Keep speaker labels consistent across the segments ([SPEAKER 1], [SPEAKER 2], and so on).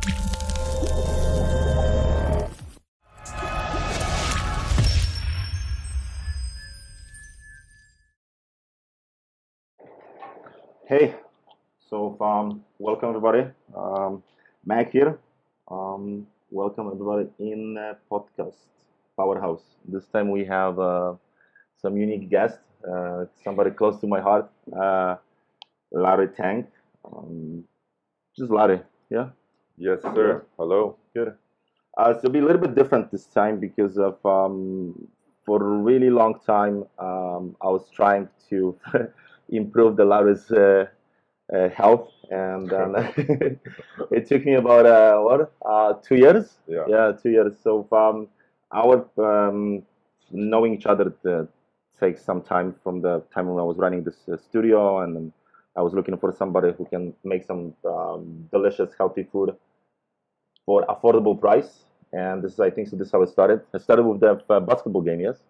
[SPEAKER 1] Hey, welcome everybody. Mack here. Welcome everybody in podcast Powerhouse. This time we have some unique guest, somebody close to my heart, Larry Tang. Just Larry, yeah,
[SPEAKER 2] Yes,
[SPEAKER 1] good,
[SPEAKER 2] sir. Hello.
[SPEAKER 1] good. So it'll be a little bit different this time because of for a really long time I was trying to improve the Larry's health, and it took me about 2 years.
[SPEAKER 2] Yeah.
[SPEAKER 1] Yeah, 2 years. So our knowing each other takes some time from the time when I was running this studio, and then I was looking for somebody who can make some delicious, healthy food for affordable price. And this is, I think, so. This is how it started. I started with the basketball game. Yes.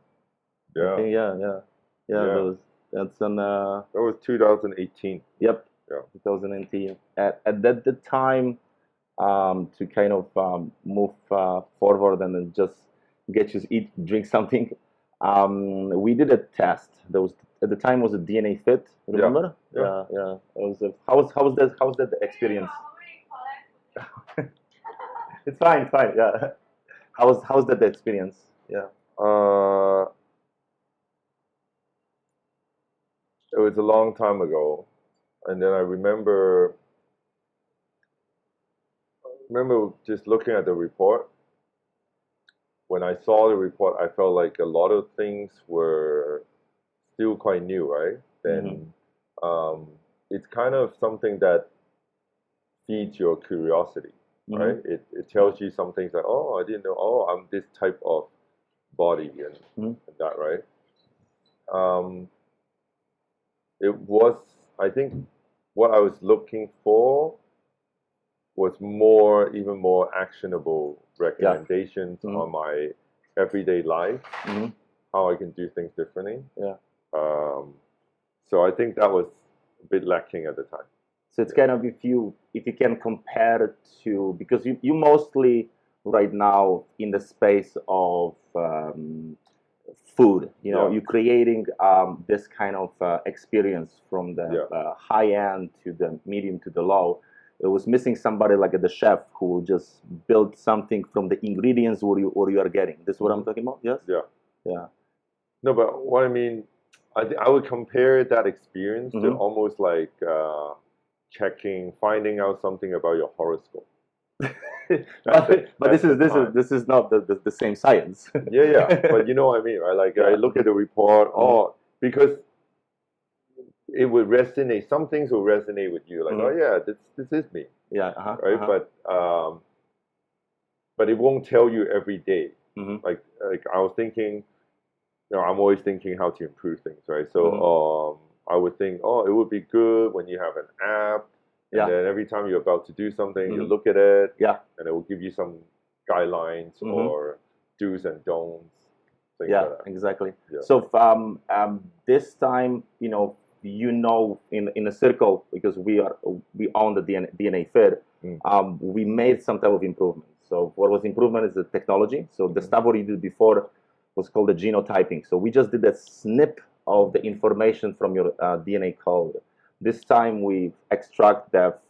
[SPEAKER 1] I
[SPEAKER 2] Yeah.
[SPEAKER 1] think, yeah.
[SPEAKER 2] Yeah.
[SPEAKER 1] That's an.
[SPEAKER 2] That was 2018.
[SPEAKER 1] Yep.
[SPEAKER 2] Yeah.
[SPEAKER 1] 2018. At the time, to kind of move forward and then just get you to eat, drink something. We did a test. There was at the time was a DNA Fitt. Remember?
[SPEAKER 2] Yeah.
[SPEAKER 1] Yeah. It was how was that experience? It's fine. Yeah. How's that experience? Yeah.
[SPEAKER 2] Uh, it was a long time ago, and then I remember just looking at the report. When I saw the report, I felt like a lot of things were still quite new, right? Then it's kind of something that feeds your curiosity, right? It tells you some things like, oh, I didn't know, oh, I'm this type of body and that, right? It was, I think, what I was looking for was even more actionable recommendations on my everyday life, how I can do things differently.
[SPEAKER 1] Yeah.
[SPEAKER 2] So I think that was a bit lacking at the time.
[SPEAKER 1] So it's kind of if you can compare it to, because you mostly right now in the space of food, you're creating this kind of experience from the high end to the medium to the low. It was missing somebody like the chef who just built something from the ingredients or you are getting. This is what I'm talking about. Yes. Yeah.
[SPEAKER 2] No, but what I mean, I would compare that experience to almost like finding out something about your horoscope.
[SPEAKER 1] but this is not the same science.
[SPEAKER 2] yeah, but you know what I mean, right? Like I look at the report, because it would resonate. Some things will resonate with you, like, oh yeah, this is me.
[SPEAKER 1] Yeah.
[SPEAKER 2] Right. But it won't tell you every day. Like I was thinking, I'm always thinking how to improve things, right? So I would think, it would be good when you have an app, and then every time you're about to do something, you look at it, and it will give you some guidelines or do's and don'ts. Things like that.
[SPEAKER 1] Exactly.
[SPEAKER 2] Yeah.
[SPEAKER 1] So this time, in a circle, because we own the DNA Fitt, we made some type of improvement. So what was improvement is the technology. So the stuff what we did before was called the genotyping. So we just did a snip of the information from your DNA code. This time we extract that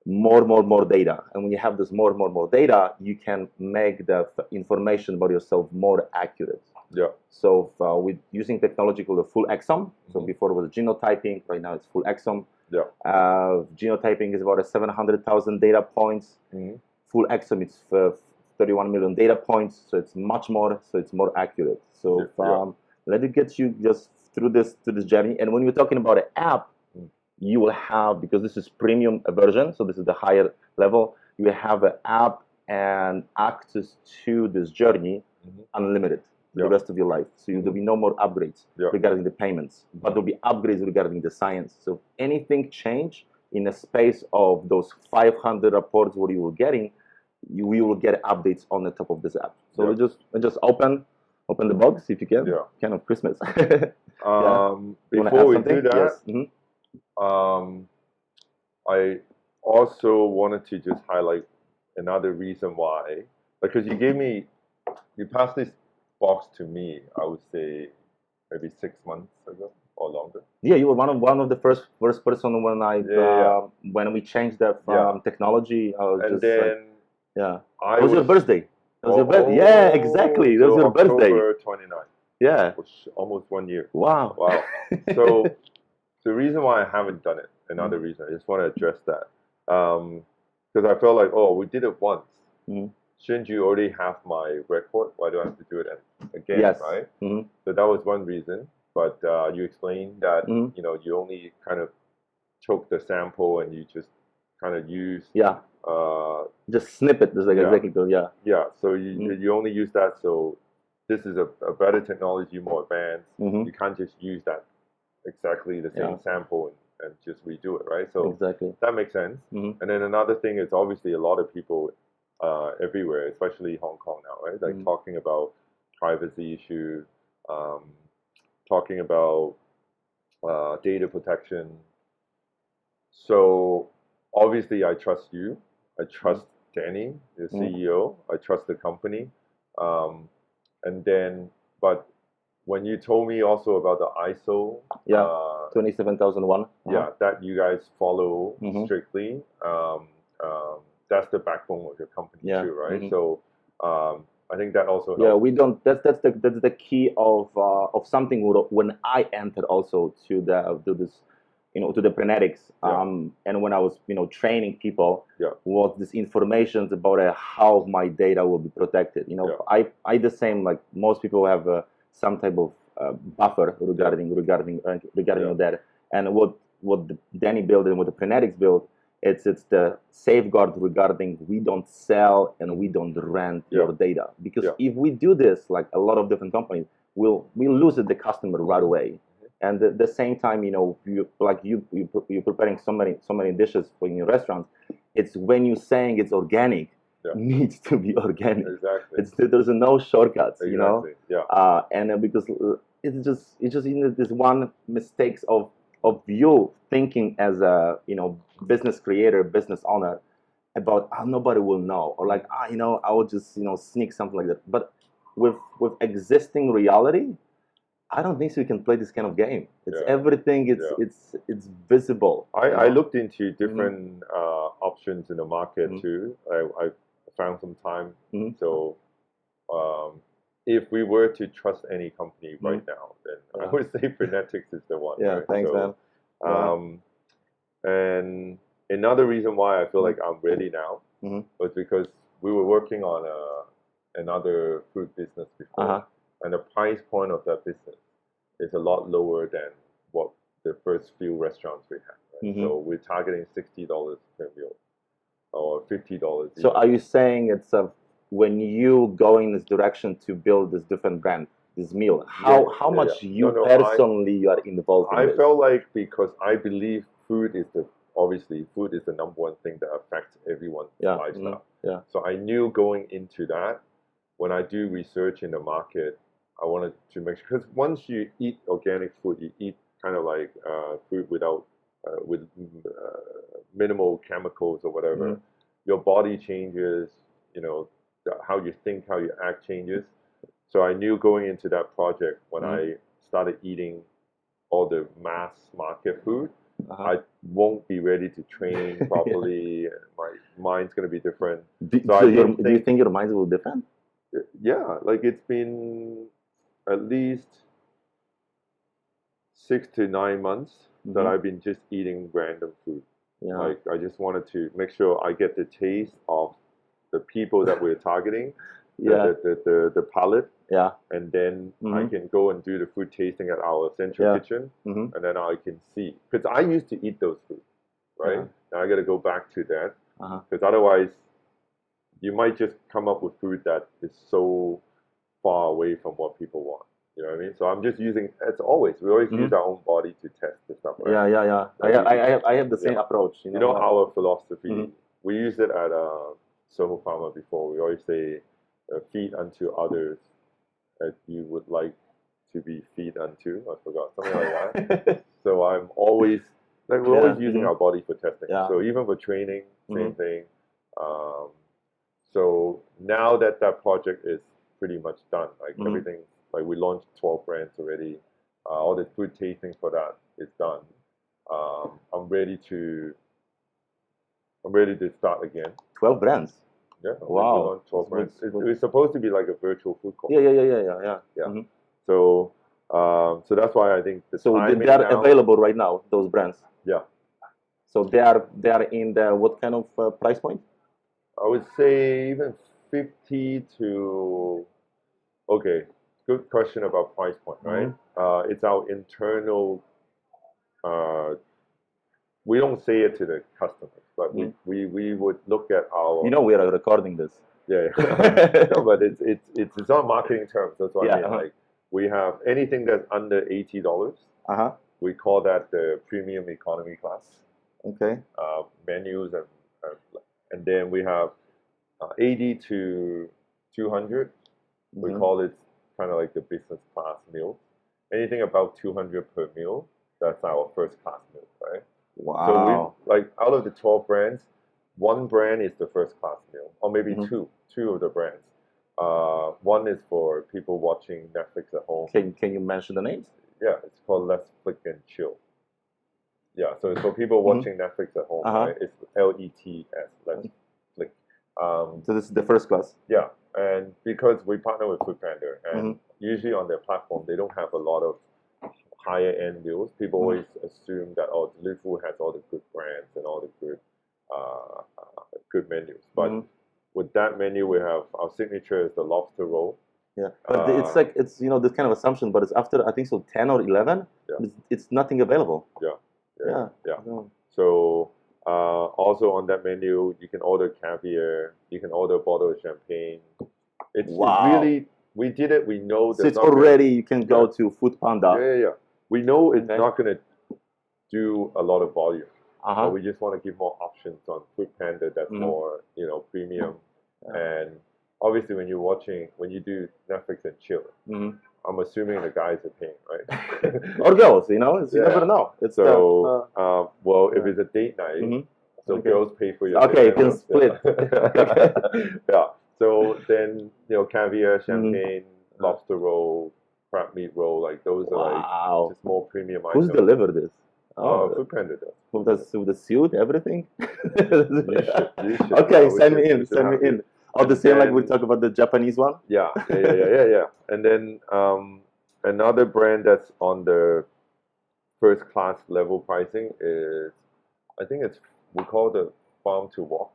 [SPEAKER 1] more data, and when you have this more data, you can make the information about yourself more accurate.
[SPEAKER 2] Yeah.
[SPEAKER 1] So with using technology called the full exome. So before it was genotyping, right now it's full exome.
[SPEAKER 2] Yeah.
[SPEAKER 1] Genotyping is about 700,000 data points. Full exome it's 31 million data points, so it's much more. So it's more accurate. So let it get you just through this journey. And when you're talking about an app, you will have, because this is premium version, so this is the higher level. You will have an app and access to this journey unlimited the rest of your life. So there'll be no more upgrades regarding the payments, but there'll be upgrades regarding the science. So if anything change in the space of those 500 reports what you were getting, we will get updates on the top of this app. So we just open the box if you can.
[SPEAKER 2] Yeah.
[SPEAKER 1] Kind of Christmas.
[SPEAKER 2] Before we do that, I also wanted to just highlight another reason why, because you passed this box to me, I would say maybe 6 months ago or longer.
[SPEAKER 1] Yeah, you were one of the first person when when we changed that from technology. I was
[SPEAKER 2] And
[SPEAKER 1] just
[SPEAKER 2] then
[SPEAKER 1] yeah.
[SPEAKER 2] I
[SPEAKER 1] It was your birthday. It was your birthday. Yeah, exactly. It was your birthday.
[SPEAKER 2] October 29th.
[SPEAKER 1] Yeah.
[SPEAKER 2] Which almost 1 year.
[SPEAKER 1] Wow.
[SPEAKER 2] Wow. So the reason why I haven't done it, another reason, I just want to address that. Because I felt like, oh, we did it once. Shouldn't you already have my record? Why do I have to do it again,
[SPEAKER 1] yes.
[SPEAKER 2] right? So that was one reason. But you explained that, you know, you only kind of took the sample and you just kind of use
[SPEAKER 1] just snip it. Just like exactly.
[SPEAKER 2] Yeah. So you only use that. So this is a better technology, more advanced. You can't just use that exactly the same sample and just redo it, right? So that makes sense. And then another thing is obviously a lot of people everywhere, especially Hong Kong now, right? Like talking about privacy issues, talking about data protection. So obviously I trust you. I trust Danny, the CEO. I trust the company. And then, but when you told me also about the ISO,
[SPEAKER 1] 27001,
[SPEAKER 2] that you guys follow strictly, that's the backbone of your company too, right? So I think that also helps.
[SPEAKER 1] Yeah, we don't. That's the key of something. When I entered also to this, you know, to the Prenetics, and when I was, you know, training people, was this information about how my data will be protected. You know, I the same, like most people have some type of buffer regarding that. And what Danny built and what the Prenetics built, it's the safeguard regarding we don't sell and we don't rent your data, because if we do this, like a lot of different companies, we'll lose the customer right away. And at the same time, you know, you're preparing so many dishes for your restaurants. It's when you're saying it's organic, needs to be organic.
[SPEAKER 2] Exactly.
[SPEAKER 1] There's no shortcuts, you know.
[SPEAKER 2] And
[SPEAKER 1] because it's just you know, this one mistakes of you thinking as a, you know, business creator, business owner, about nobody will know, or like you know, I will just, you know, sneak something like that. But with existing reality, I don't think so you can play this kind of game. It's everything. It's visible.
[SPEAKER 2] I looked into different options in the market too. I found some time. So if we were to trust any company right now, then I would say Prenetics is the one.
[SPEAKER 1] Yeah,
[SPEAKER 2] right?
[SPEAKER 1] Thanks, man.
[SPEAKER 2] And another reason why I feel like I'm ready now was because we were working on another food business before, and the price point of that business is a lot lower than what the first few restaurants we had. Right? So we're targeting $60 per meal or $50.
[SPEAKER 1] So are you saying it's when you go in this direction to build this different brand, this meal, how much you personally you are involved in this?
[SPEAKER 2] I felt like, because I believe food is the number one thing that affects everyone's lifestyle. So I knew going into that, when I do research in the market, I wanted to make sure, because once you eat organic food, you eat kind of like food without with minimal chemicals or whatever. Your body changes, you know, how you think, how you act changes. So I knew going into that project, when I started eating all the mass market food, I won't be ready to train properly. My mind's going to be different.
[SPEAKER 1] Do you think your mind will be different?
[SPEAKER 2] Yeah, like it's been at least 6 to 9 months that I've been just eating random food. Like I just wanted to make sure I get the taste of the people that we're targeting, the palate, and then I can go and do the food tasting at our central kitchen, and then I can see, because I used to eat those foods, right? Now I got to go back to that, because otherwise you might just come up with food that is so far away from what people want. You know what I mean? So I'm just using, as always, we always use our own body to test the stuff, right?
[SPEAKER 1] I have the same approach.
[SPEAKER 2] You know our philosophy, we used it at LocoFama before. We always say, feed unto others as you would like to be feed unto. I forgot, something like that. So I'm always like we're always using our body for testing.
[SPEAKER 1] Yeah.
[SPEAKER 2] So even for training, same thing. So now that project is pretty much done, like everything, like we launched 12 brands already. All the food tasting for that is done. I'm ready to start again.
[SPEAKER 1] 12 brands.
[SPEAKER 2] Yeah.
[SPEAKER 1] Wow.
[SPEAKER 2] We launched 12 brands. It's supposed to be like a virtual food court.
[SPEAKER 1] Yeah.
[SPEAKER 2] So that's why I think
[SPEAKER 1] they are available right now, those brands.
[SPEAKER 2] Yeah.
[SPEAKER 1] So they are in the what kind of price point?
[SPEAKER 2] I would say even 50 to. Okay, good question about price point, right? It's our internal. We don't say it to the customers, but we would look at our.
[SPEAKER 1] We are recording this.
[SPEAKER 2] Yeah. No, but it's not marketing terms. That's what I mean. Like we have anything that's under $80. We call that the premium economy class.
[SPEAKER 1] Okay.
[SPEAKER 2] Menus and then we have 80 to 200. We call it kind of like the business class meal. Anything about 200 per meal, that's our first class meal, right?
[SPEAKER 1] Wow.
[SPEAKER 2] So we like out of the 12 brands, one brand is the first class meal, or maybe two of the brands. One is for people watching Netflix at home.
[SPEAKER 1] Can you mention the names?
[SPEAKER 2] Yeah, it's called Let's Flick and Chill. Yeah, so it's for people watching Netflix at home, right? It's LETS, Let's Flick.
[SPEAKER 1] So this is the first class.
[SPEAKER 2] Yeah, and because we partner with Foodpanda, and usually on their platform they don't have a lot of higher end meals. People always assume that Deliveroo has all the good brands and all the good menus. But with that menu, we have our signature is the lobster roll.
[SPEAKER 1] Yeah, but it's like this kind of assumption. But it's after I think so 10 or 11. Yeah. It's nothing available.
[SPEAKER 2] Yeah. So also on that menu, you can order caviar. You can order a bottle of champagne. It's really we did it. We know
[SPEAKER 1] so it's already you can go to Foodpanda.
[SPEAKER 2] Yeah. We know it's not going to do a lot of volume. But we just want to give more options on Foodpanda that's more premium. And obviously, when you do Netflix and chill, I'm assuming the guys are paying, right?
[SPEAKER 1] Or girls, you never know. It's
[SPEAKER 2] so, if it's a date night, so girls pay for your.
[SPEAKER 1] Okay, you can split.
[SPEAKER 2] Yeah. So then, caviar, champagne, lobster roll, crab meat roll, like those are like just more premium items.
[SPEAKER 1] Who's delivered this?
[SPEAKER 2] Foodpanda does.
[SPEAKER 1] With the suit, everything.
[SPEAKER 2] You should.
[SPEAKER 1] Okay, send me in. Oh, the same like we talk about the Japanese one.
[SPEAKER 2] Yeah. And then another brand that's on the first class level pricing is, I think we call the Farm to Walk.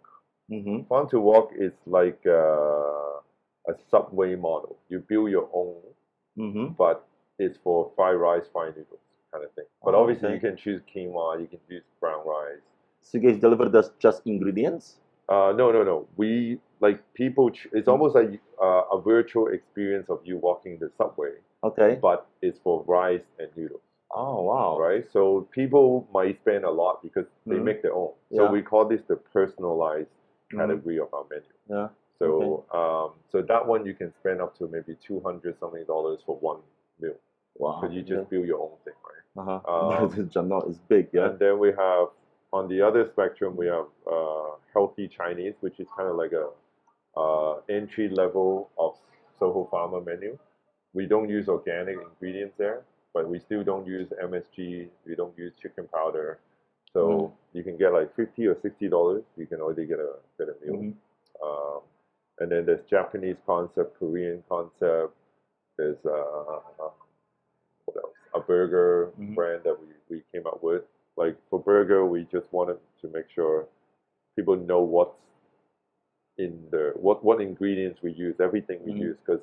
[SPEAKER 2] Farm to Walk is like a Subway model. You build your own, but it's for fried rice, fried noodles kind of thing. But obviously you can choose quinoa, you can choose brown rice.
[SPEAKER 1] So you guys deliver just ingredients?
[SPEAKER 2] No. We people. It's almost like a virtual experience of you walking the subway.
[SPEAKER 1] Okay.
[SPEAKER 2] But it's for rice and noodles.
[SPEAKER 1] Oh wow!
[SPEAKER 2] Right. So people might spend a lot because they make their own. So we call this the personalized category of our menu.
[SPEAKER 1] Yeah.
[SPEAKER 2] So so that one you can spend up to maybe $200 something for one meal.
[SPEAKER 1] Wow.
[SPEAKER 2] Because you just build your own thing, right?
[SPEAKER 1] It's big, yeah.
[SPEAKER 2] And then we have on the other spectrum we have healthy Chinese, which is kind of like a entry level of LocoFama menu. We don't use organic ingredients there, but we still don't use MSG. We don't use chicken powder. So you can get like $50 or $60. You can already get a meal. And then there's Japanese concept, Korean concept. There's what else? A burger brand that we came up with. Like for burger, we just wanted to make sure people know what's in what ingredients we use, everything we use, because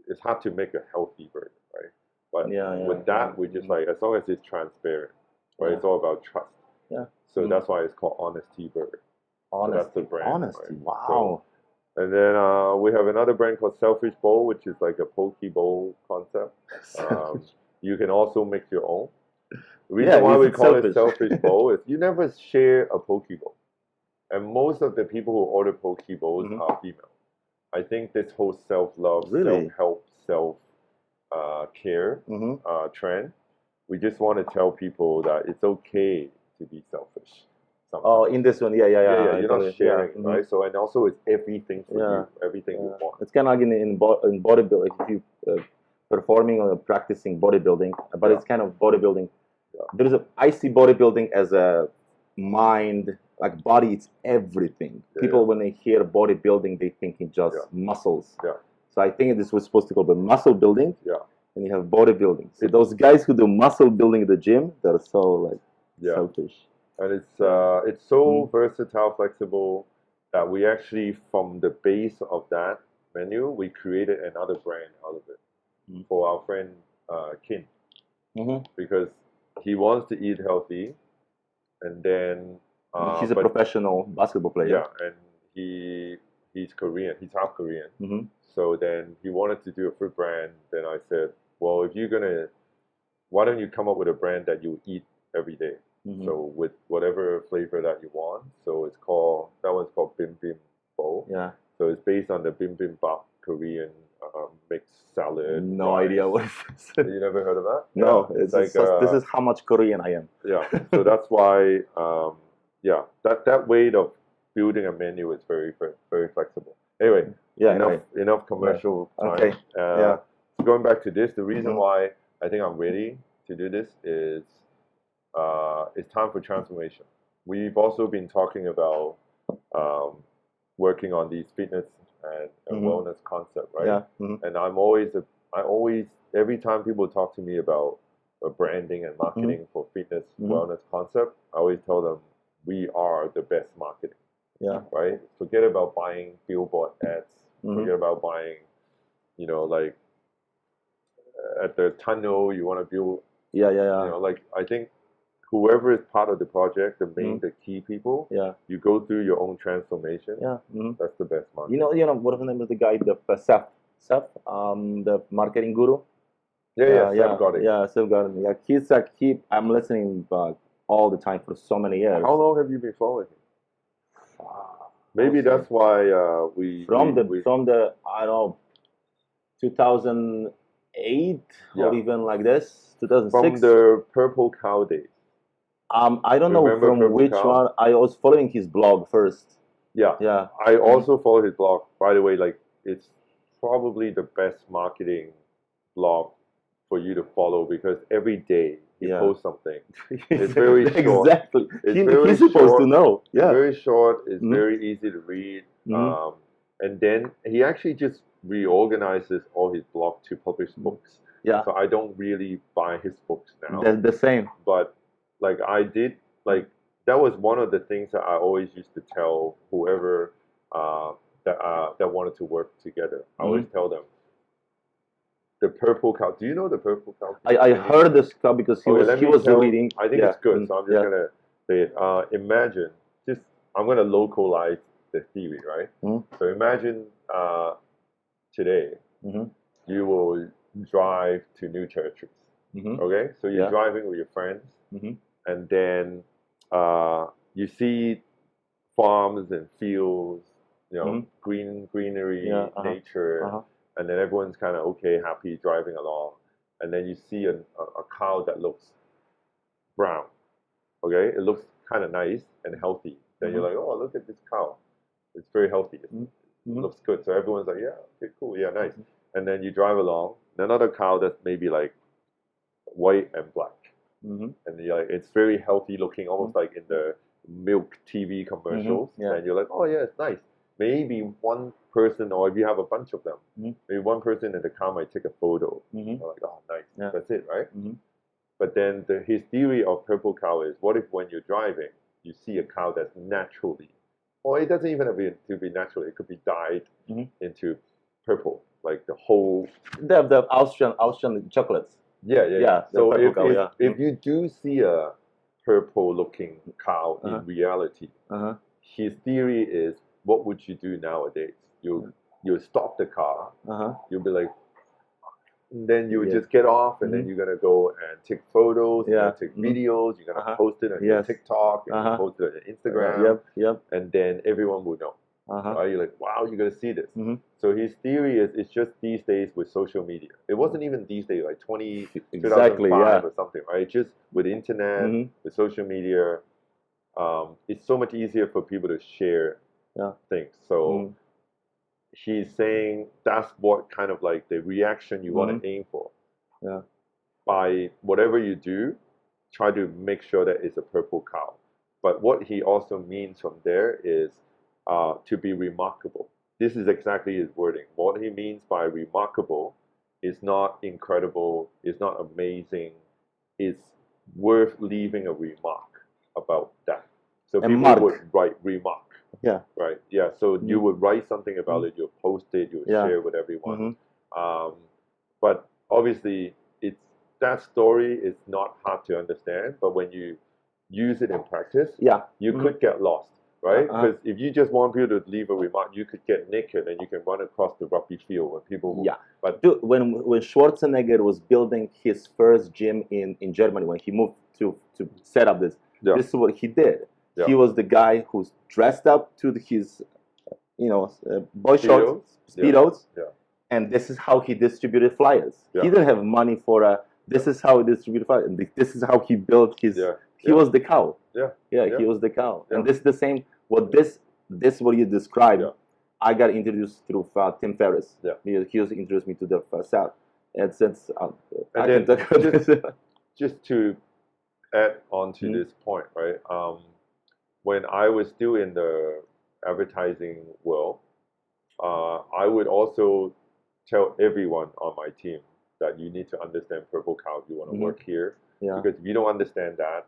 [SPEAKER 2] it's hard to make a healthy burger, right? But with that, we just like as long as it's transparent, right? It's all about trust.
[SPEAKER 1] Yeah.
[SPEAKER 2] So that's why it's called Honesty Burger.
[SPEAKER 1] Honesty.
[SPEAKER 2] So that's the brand.
[SPEAKER 1] Honesty.
[SPEAKER 2] Right?
[SPEAKER 1] Wow.
[SPEAKER 2] So, and then we have another brand called Selfish Bowl, which is like a poke bowl concept. You can also make your own. The reason why we call it Selfish Bowl is you never share a poke bowl. And most of the people who order poke bowls are female. I think this whole self-love, self-help, self-care trend, we just want to tell people that it's okay to be selfish.
[SPEAKER 1] Oh,
[SPEAKER 2] Sometimes.
[SPEAKER 1] in this one, yeah.
[SPEAKER 2] You're not
[SPEAKER 1] totally-
[SPEAKER 2] sharing,
[SPEAKER 1] mhm.
[SPEAKER 2] right? So, and also it's everything for
[SPEAKER 1] Yeah.
[SPEAKER 2] you, everything you want.
[SPEAKER 1] It's kind of like in bodybuilding, if you performing or practicing bodybuilding, but it's kind of bodybuilding.
[SPEAKER 2] Yeah.
[SPEAKER 1] I see bodybuilding as a mind, like body, it's everything. People, when they hear bodybuilding, they think it's just muscles.
[SPEAKER 2] Yeah.
[SPEAKER 1] So I think this was supposed to call the muscle building.
[SPEAKER 2] Yeah.
[SPEAKER 1] And you have bodybuilding. So those guys who do muscle building in the gym, they're so like selfish.
[SPEAKER 2] And it's so versatile, flexible that we actually, from the base of that menu, we created another brand out of it for our friend Kin, because he wants to eat healthy, and then
[SPEAKER 1] he's a professional basketball player.
[SPEAKER 2] Yeah, and he's Korean. He's half Korean. So then he wanted to do a food brand. Then I said, well, if you're gonna, why don't you come up with a brand that you eat every day? So with whatever flavor that you want. So that one's called Bim Bim Bo.
[SPEAKER 1] Yeah.
[SPEAKER 2] So it's based on the bibimbap Korean mixed salad.
[SPEAKER 1] No
[SPEAKER 2] rice.
[SPEAKER 1] idea what it is.
[SPEAKER 2] You never heard of that?
[SPEAKER 1] No,
[SPEAKER 2] it's
[SPEAKER 1] like this is how much Korean I am.
[SPEAKER 2] Yeah. So that's why that way of building a menu is very, very, very flexible. Anyway, enough commercial time.
[SPEAKER 1] Okay.
[SPEAKER 2] So going back to this, the reason why I think I'm ready to do this is it's time for transformation. We've also been talking about working on these fitness and wellness concept, right?
[SPEAKER 1] Yeah.
[SPEAKER 2] And I always every time people talk to me about branding and marketing for fitness wellness concept, I always tell them we are the best marketing.
[SPEAKER 1] Yeah.
[SPEAKER 2] Right? Forget about buying billboard ads. Forget about buying, like at the tunnel you want to build.
[SPEAKER 1] Yeah.
[SPEAKER 2] Like I think whoever is part of the project, the key people, you go through your own transformation.
[SPEAKER 1] Yeah.
[SPEAKER 2] That's the best marketing.
[SPEAKER 1] You know what was the name of the guy, the Seth, the marketing guru?
[SPEAKER 2] Seth got it.
[SPEAKER 1] Yeah, Seth got it. Yeah, I'm listening all the time for so many years.
[SPEAKER 2] How long have you been following him? Maybe that's why
[SPEAKER 1] from the I don't know 2008 or even like this 2006
[SPEAKER 2] from the Purple Cow days.
[SPEAKER 1] I don't know from which one. I was following his blog first. Yeah.
[SPEAKER 2] I also follow his blog. By the way, like it's probably the best marketing blog for you to follow because every day he posts something. It's very short.
[SPEAKER 1] Exactly.
[SPEAKER 2] He's
[SPEAKER 1] supposed to know.
[SPEAKER 2] It's very short. It's very easy to read. And then he actually just reorganizes all his blog to publish books.
[SPEAKER 1] Yeah.
[SPEAKER 2] So I don't really buy his books now.
[SPEAKER 1] That's the same.
[SPEAKER 2] But like I did, like that was one of the things that I always used to tell whoever that wanted to work together. I always tell them, the Purple Cow. Do you know the Purple Cow?
[SPEAKER 1] I heard this cow because he was reading.
[SPEAKER 2] I think it's good, so I'm just gonna say it. Imagine, I'm gonna localize the theory, right? So imagine today you will drive to New Churches. Okay, so you're driving with your friends, and then you see farms and fields, greenery, nature. And then everyone's kind of happy driving along. And then you see a cow that looks brown. Okay? It looks kind of nice and healthy. Then you're like, oh, look at this cow. It's very healthy. It looks good. So everyone's like, yeah, okay, cool. Yeah, nice. And then you drive along. Another cow that's maybe like white and black. And you're like, it's very healthy looking, almost like in the milk TV commercials. And you're like, oh, yeah, it's nice. Maybe one person, or if you have a bunch of them, maybe one person in the car might take a photo. Like, oh, nice. That's it, right? But then his theory of Purple Cow is, what if when you're driving, you see a cow that's naturally, or it doesn't even have to be natural, it could be dyed into purple, like the whole...
[SPEAKER 1] The Austrian chocolates.
[SPEAKER 2] Yeah. So
[SPEAKER 1] if
[SPEAKER 2] you do see a purple-looking cow in reality, his theory is, what would you do nowadays? You stop the car. You'll be like, and then you would just get off, and then you're gonna go and take photos, you're gonna take videos, you're gonna post it on your TikTok, and post it on your Instagram, and then everyone will know. Right? You're like, wow, you're gonna see this. So his theory is, it's just these days with social media. It wasn't even these days, like 2005 or something, right? Just with internet, with social media, it's so much easier for people to share things. So he's saying that's what kind of like the reaction you want to aim for.
[SPEAKER 1] Yeah.
[SPEAKER 2] By whatever you do, try to make sure that it's a purple cow. But what he also means from there is to be remarkable. This is exactly his wording. What he means by remarkable is not incredible, is not amazing, it's worth leaving a remark about that. So people would write remark.
[SPEAKER 1] Yeah.
[SPEAKER 2] Right. Yeah. So you would write something about it, you'll post it, you'll share with everyone. But obviously that story is not hard to understand, but when you use it in practice, you could get lost, right? Because if you just want people to leave a remark, you could get naked and you can run across the rugby field when people.
[SPEAKER 1] But dude, when Schwarzenegger was building his first gym in Germany, when he moved to set up this is what he did. He was the guy who's dressed up to his, boy shorts, speedos, and this is how he distributed flyers. He didn't have money for a. This is how he distributed flyers. And this is how he built his. He was the cow. He was the cow. And this is the same. What this what you described. I got introduced through Tim Ferriss. He was introduced me to the South.
[SPEAKER 2] Just to add on to this point, right? When I was still in the advertising world, I would also tell everyone on my team that you need to understand purple cow if you want to work here. Because if you don't understand that,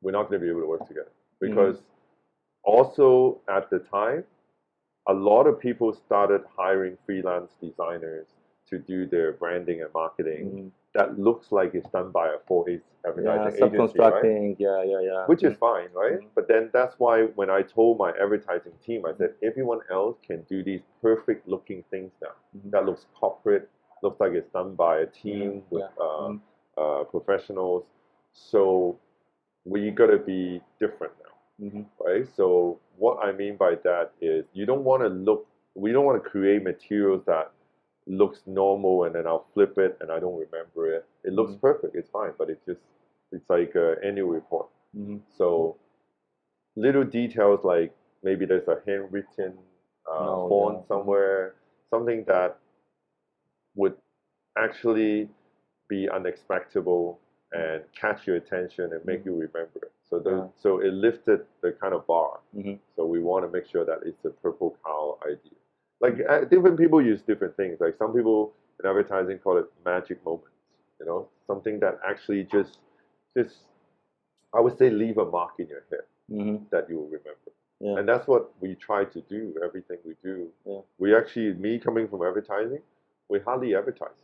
[SPEAKER 2] we're not going to be able to work together. Because also at the time, a lot of people started hiring freelance designers to do their branding and marketing. That looks like it's done by a 4A advertising agency, right? Which is fine, right? But then that's why when I told my advertising team, I said, everyone else can do these perfect looking things now. That looks corporate, looks like it's done by a team with professionals. So we got to be different now, right? So what I mean by that is we don't want to create materials that looks normal and then I'll flip it and I don't remember it. It looks perfect, it's fine, but it's like an annual report. So little details like maybe there's a handwritten font somewhere, something that would actually be unexpectable and catch your attention and make you remember it. So it lifted the kind of bar. So we want to make sure that it's a purple cow idea. Like different people use different things. Like some people in advertising call it magic moments. Something that actually just I would say leave a mark in your head that you will remember. And that's what we try to do. Everything we do, we actually, me coming from advertising, we hardly advertise.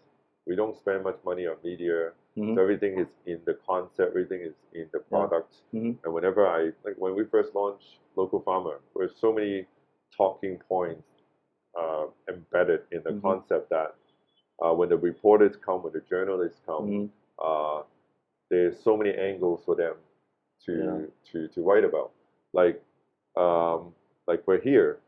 [SPEAKER 2] We don't spend much money on media. So everything is in the concept. Everything is in the product. And whenever when we first launched LocoFama, there's so many talking points embedded in the concept that when the reporters come, when the journalists come, there's so many angles for them to write about. Like we're here,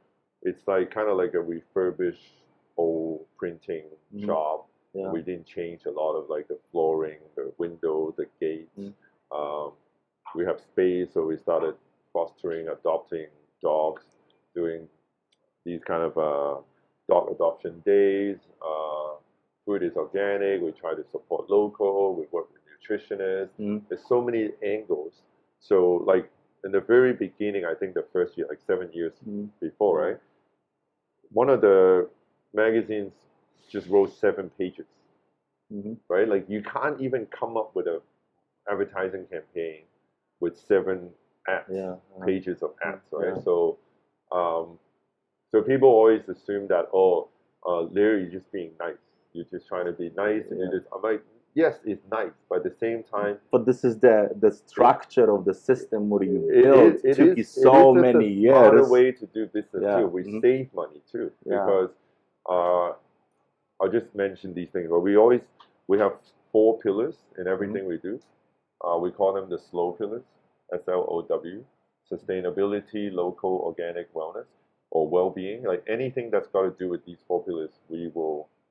[SPEAKER 2] it's like kind of like a refurbished old printing shop. We didn't change a lot of like the flooring, the windows, the gates. We have space, so we started fostering, adopting dogs, doing these kind of dog adoption days. Food is organic. We try to support local. We work with nutritionists. There's so many angles. So like in the very beginning, I think the first year, like 7 years before, right? One of the magazines just wrote 7 pages, right? Like you can't even come up with an advertising campaign with 7 ads, pages of ads, right? So people always assume that, Larry, you're just being nice. You're just trying to be nice, and I'm like, yes, it's nice, but at the same time.
[SPEAKER 1] But this is the structure of the system where you build. It took you so many years.
[SPEAKER 2] It's a way to do business too. We save money too because I'll just mention these things. But we have 4 pillars in everything we do. We call them the SLOW pillars, SLOW, sustainability, local, organic, wellness, or well-being. Like anything that's got to do with these 4 pillars,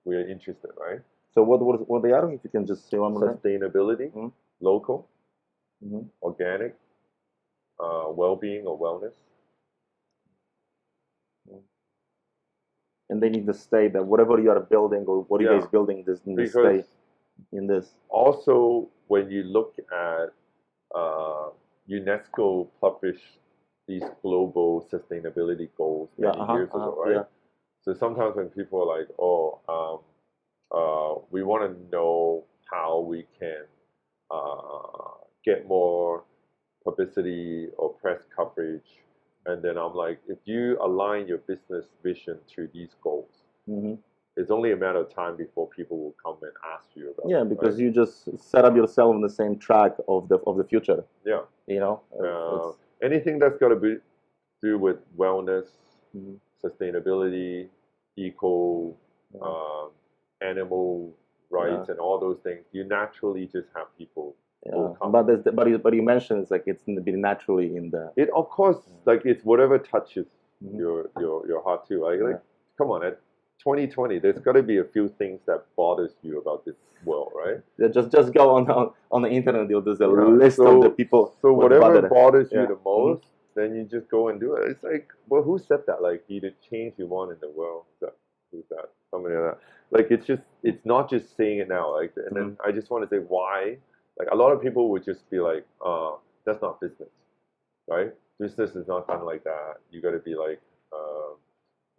[SPEAKER 2] we are interested, right?
[SPEAKER 1] So what they are? If you can just say one more.
[SPEAKER 2] Sustainability, local, organic, well-being or wellness.
[SPEAKER 1] And they need to stay that whatever you are building or what you guys building, this need to stay in this.
[SPEAKER 2] Also, when you look at UNESCO published these global sustainability goals many years ago, right?
[SPEAKER 1] Yeah.
[SPEAKER 2] So sometimes when people are like, we want to know how we can get more publicity or press coverage, and then I'm like, if you align your business vision to these goals, it's only a matter of time before people will come and ask you about it.
[SPEAKER 1] Yeah, because you just set up yourself on the same track of the future.
[SPEAKER 2] Yeah.
[SPEAKER 1] You know?
[SPEAKER 2] Anything that's got to do with wellness, sustainability, eco, animal rights, and all those things, you naturally just have people.
[SPEAKER 1] But you mentioned it's like it's been naturally in the.
[SPEAKER 2] It of course like it's whatever touches your heart too. Like come on, at 2020, there's got to be a few things that bothers you about this world, right?
[SPEAKER 1] Yeah, just go on the internet. There's a list of the people.
[SPEAKER 2] So whatever bothers you the most, then you just go and do it. It's like, well, who said that? Like, be the change you want in the world. Who's that? Somebody like that. Like, it's not just saying it now. Like, and then I just want to say why. Like, a lot of people would just be like, that's not business, right? Business is not done like that. You got to be like,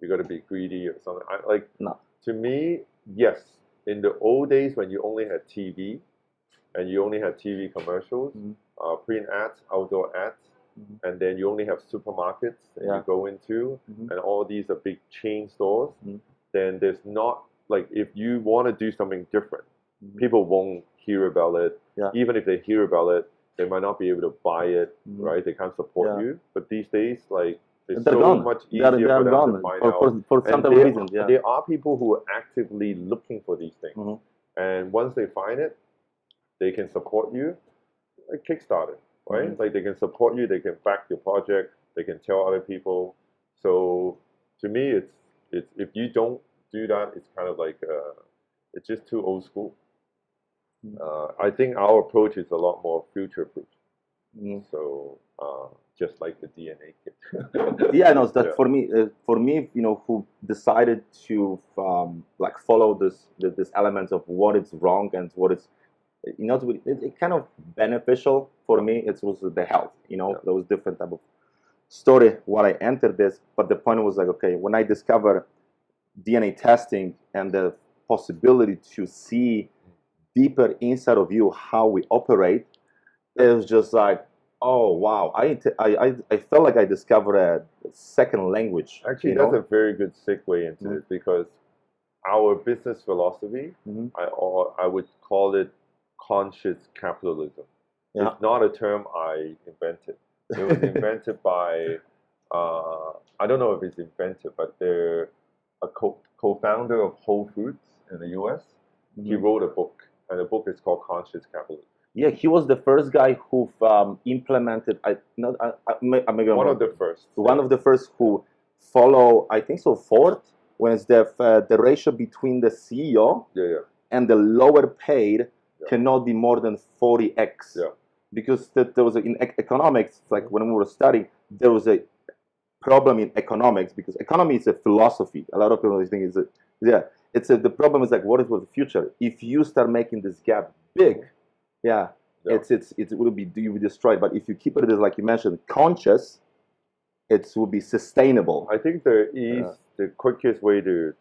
[SPEAKER 2] you got to be greedy or something. To me, yes. In the old days when you only had TV, and you only had TV commercials, print ads, outdoor ads, and then you only have supermarkets that you go into, and all these are big chain stores, then there's not, like, if you want to do something different, people won't hear about it. Yeah. Even if they hear about it, they might not be able to buy it, right? They can't support you. But these days, like, it's so much easier for them to find out.
[SPEAKER 1] For some reasons,
[SPEAKER 2] there are people who are actively looking for these things. And once they find it, they can support you, like Kickstarter, right? Like, they can support you, they can back your project, they can tell other people. So to me, it's if you don't do that, it's kind of like it's just too old school. I think our approach is a lot more future-proof. So just like the DNA kit.
[SPEAKER 1] For me, you know, who decided to like follow this elements of what is wrong and what is, you know, it kind of beneficial for me. It was the health, you know, there was different type of story why I entered this, but the point was like, okay, when I discovered DNA testing and the possibility to see deeper inside of you how we operate, it was just like, oh wow! I felt like I discovered a second language.
[SPEAKER 2] Actually, that's a very good segue into this, because our business philosophy, I would call it conscious capitalism. It's not a term I invented. It was invented by I don't know if it's invented, but they're a co-founder of Whole Foods in the U.S. He wrote a book, and the book is called Conscious Capitalism.
[SPEAKER 1] Yeah, he was the first guy who implemented. One
[SPEAKER 2] of the first.
[SPEAKER 1] One of the first who follow. I think so. Ford, when it's the ratio between the CEO and the lower paid cannot be more than 40x. Yeah. Because there was in economics, like when we were studying, there was a problem in economics, because economy is a philosophy. A lot of people think the problem is like, what is the future? If you start making this gap big. It will be destroyed. But if you keep it as, like you mentioned, conscious, it will be sustainable.
[SPEAKER 2] I think there is the quickest way to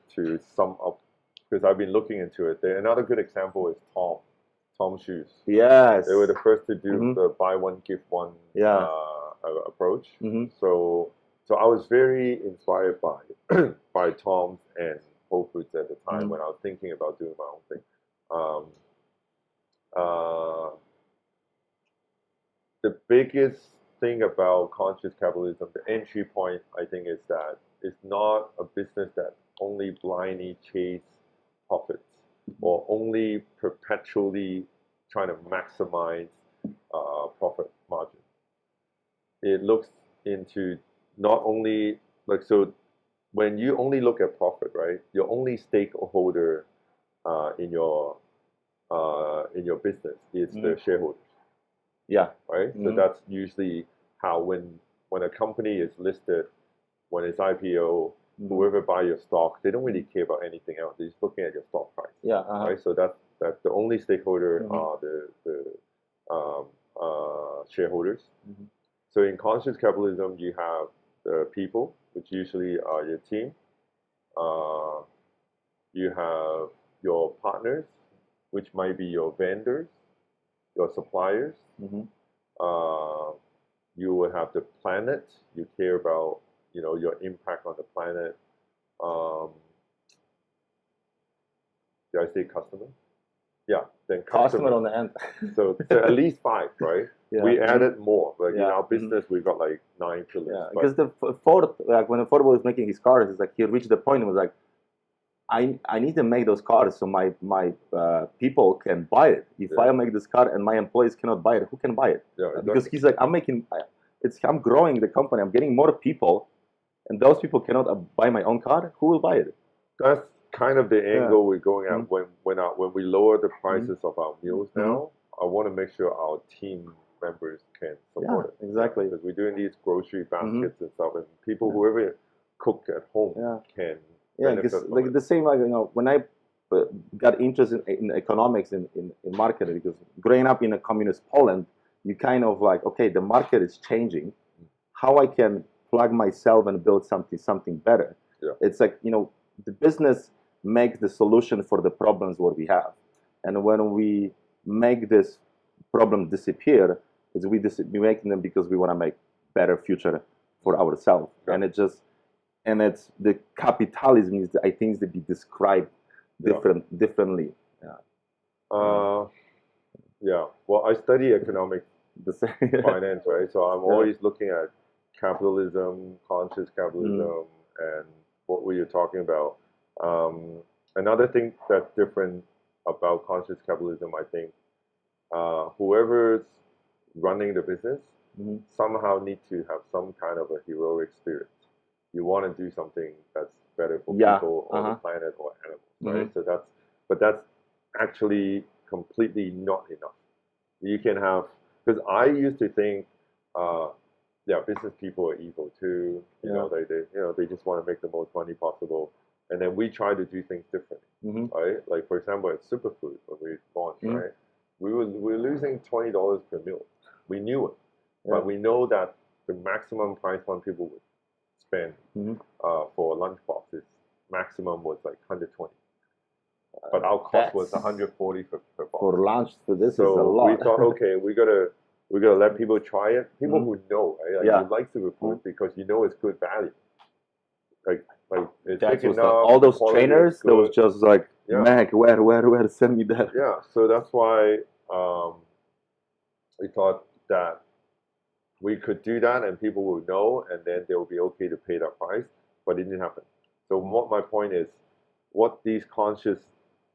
[SPEAKER 2] sum up, because I've been looking into it. Another good example is Tom Shoes.
[SPEAKER 1] Yes,
[SPEAKER 2] they were the first to do the buy one give one approach. So I was very inspired by Tom's and Whole Foods at the time when I was thinking about doing my own thing. The biggest thing about conscious capitalism, the entry point, I think, is that it's not a business that only blindly chase profits or only perpetually trying to maximize profit margin. It looks into not only, like, so when you only look at profit, right, your only stakeholder in your business is the shareholders.
[SPEAKER 1] Yeah.
[SPEAKER 2] Right? So that's usually how when a company is listed, when it's IPO, whoever buy your stock, they don't really care about anything else. They're just looking at your stock price.
[SPEAKER 1] Yeah.
[SPEAKER 2] Right. So that's the only stakeholder are the shareholders. So in conscious capitalism, you have the people, which usually are your team. You have your partners, which might be your vendors, your suppliers. You will have the planet. You care about, your impact on the planet. Did I say customer? Yeah, then
[SPEAKER 1] Customer on the end.
[SPEAKER 2] so at least 5, right?
[SPEAKER 1] Yeah.
[SPEAKER 2] We added more. Like in our business, we've got like 9 pillars.
[SPEAKER 1] Yeah, because the Ford, like when Ford was making his cars, it's like he reached the point and was like, I need to make those cars so my people can buy it. If I make this car and my employees cannot buy it, who can buy it?
[SPEAKER 2] Yeah, exactly.
[SPEAKER 1] Because he's like, I'm growing the company. I'm getting more people, and those people cannot buy my own car. Who will buy it?
[SPEAKER 2] That's kind of the angle we're going at when we lower the prices of our meals now. I want to make sure our team members can support it.
[SPEAKER 1] Exactly.
[SPEAKER 2] Because we're doing these grocery baskets and stuff, and people whoever cook at home can.
[SPEAKER 1] Yeah, because like the same, like when I got interested in economics in marketing, because growing up in a communist Poland, you kind of like, okay, the market is changing. How I can plug myself and build something better?
[SPEAKER 2] Yeah.
[SPEAKER 1] It's like the business makes the solution for the problems what we have, and when we make this problem disappear, we making them because we want to make better future for ourselves, and it's the capitalism is I think to be described differently.
[SPEAKER 2] Yeah. Well, I study economic finance, right? So I'm always looking at capitalism, conscious capitalism, and what were you talking about? Another thing that's different about conscious capitalism, I think, whoever's running the business somehow need to have some kind of a heroic spirit. You want to do something that's better for people or the planet or animals, right? So that's actually completely not enough. You can have, because I used to think, business people are evil too. They just want to make the most money possible, and then we try to do things differently, right? Like for example, at Superfood when we launched, right, we were losing $20 per meal. We knew it, but we know that the maximum price point people would spend for a lunchbox is maximum was like 120. But our cost was 140 per box.
[SPEAKER 1] For lunch, so this is a lot.
[SPEAKER 2] We thought, okay, we gotta let people try it. People who know, right? Like you like Superfood because you know it's good value. Like it's big enough.
[SPEAKER 1] All those trainers, that was just like, Mack, where send me that?
[SPEAKER 2] Yeah, so that's why we thought that we could do that and people will know and then they will be okay to pay that price, but it didn't happen. So what my point is, what these conscious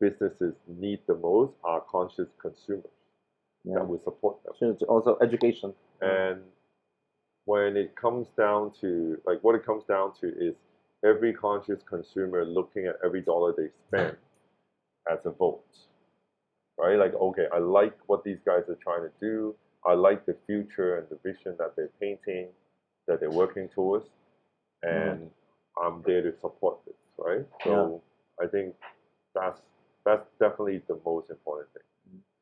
[SPEAKER 2] businesses need the most are conscious consumers that will support them.
[SPEAKER 1] Also education.
[SPEAKER 2] And when it comes down to, like what it comes down to is every conscious consumer looking at every dollar they spend as a vote, right? Like, okay, I like what these guys are trying to do. I like the future and the vision that they're painting, that they're working towards, and I'm there to support this, right? So I think that's definitely the most important thing.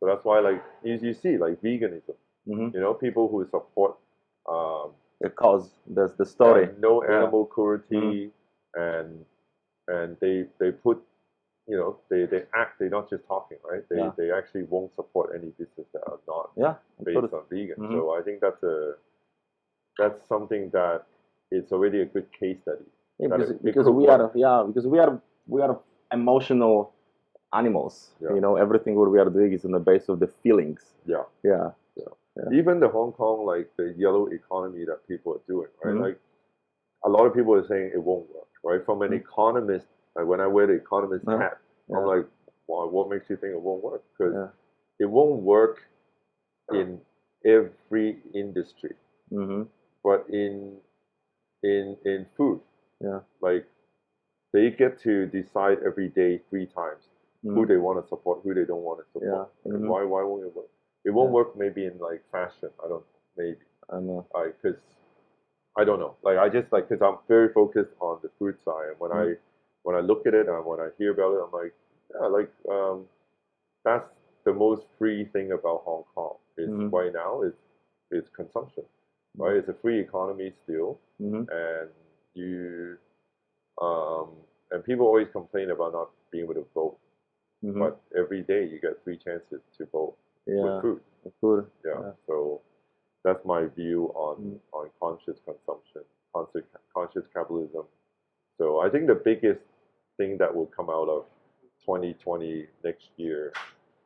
[SPEAKER 2] So that's why, like, you see, like veganism, people who support
[SPEAKER 1] the cause, the story,
[SPEAKER 2] no animal cruelty, and they put, they act. They're not just talking, right? They actually won't support any business that are not based on vegan. So I think that's something that it's already a good case study.
[SPEAKER 1] Yeah, because we are emotional animals. Everything what we are doing is on the base of the feelings. Yeah.
[SPEAKER 2] Even the Hong Kong, like the yellow economy that people are doing, right? Like a lot of people are saying it won't work, right? From an economist, like when I wear the economist hat, I'm like, well, what makes you think it won't work? Because it won't work in every industry, but in food, like they get to decide every day 3 times who they want to support, who they don't want to support. And why won't it work? It won't work maybe in like fashion. I don't know, maybe.
[SPEAKER 1] I know.
[SPEAKER 2] Because I don't know. Like I just like because I'm very focused on the food side, and when I look at it and when I hear about it, I'm like, yeah, like that's the most free thing about Hong Kong is right now is consumption, right? It's a free economy still, and you and people always complain about not being able to vote, but every day you get 3 chances to vote with food.
[SPEAKER 1] Food.
[SPEAKER 2] Yeah. So that's my view on conscious consumption, conscious capitalism. So I think the biggest thing that will come out of 2020 next year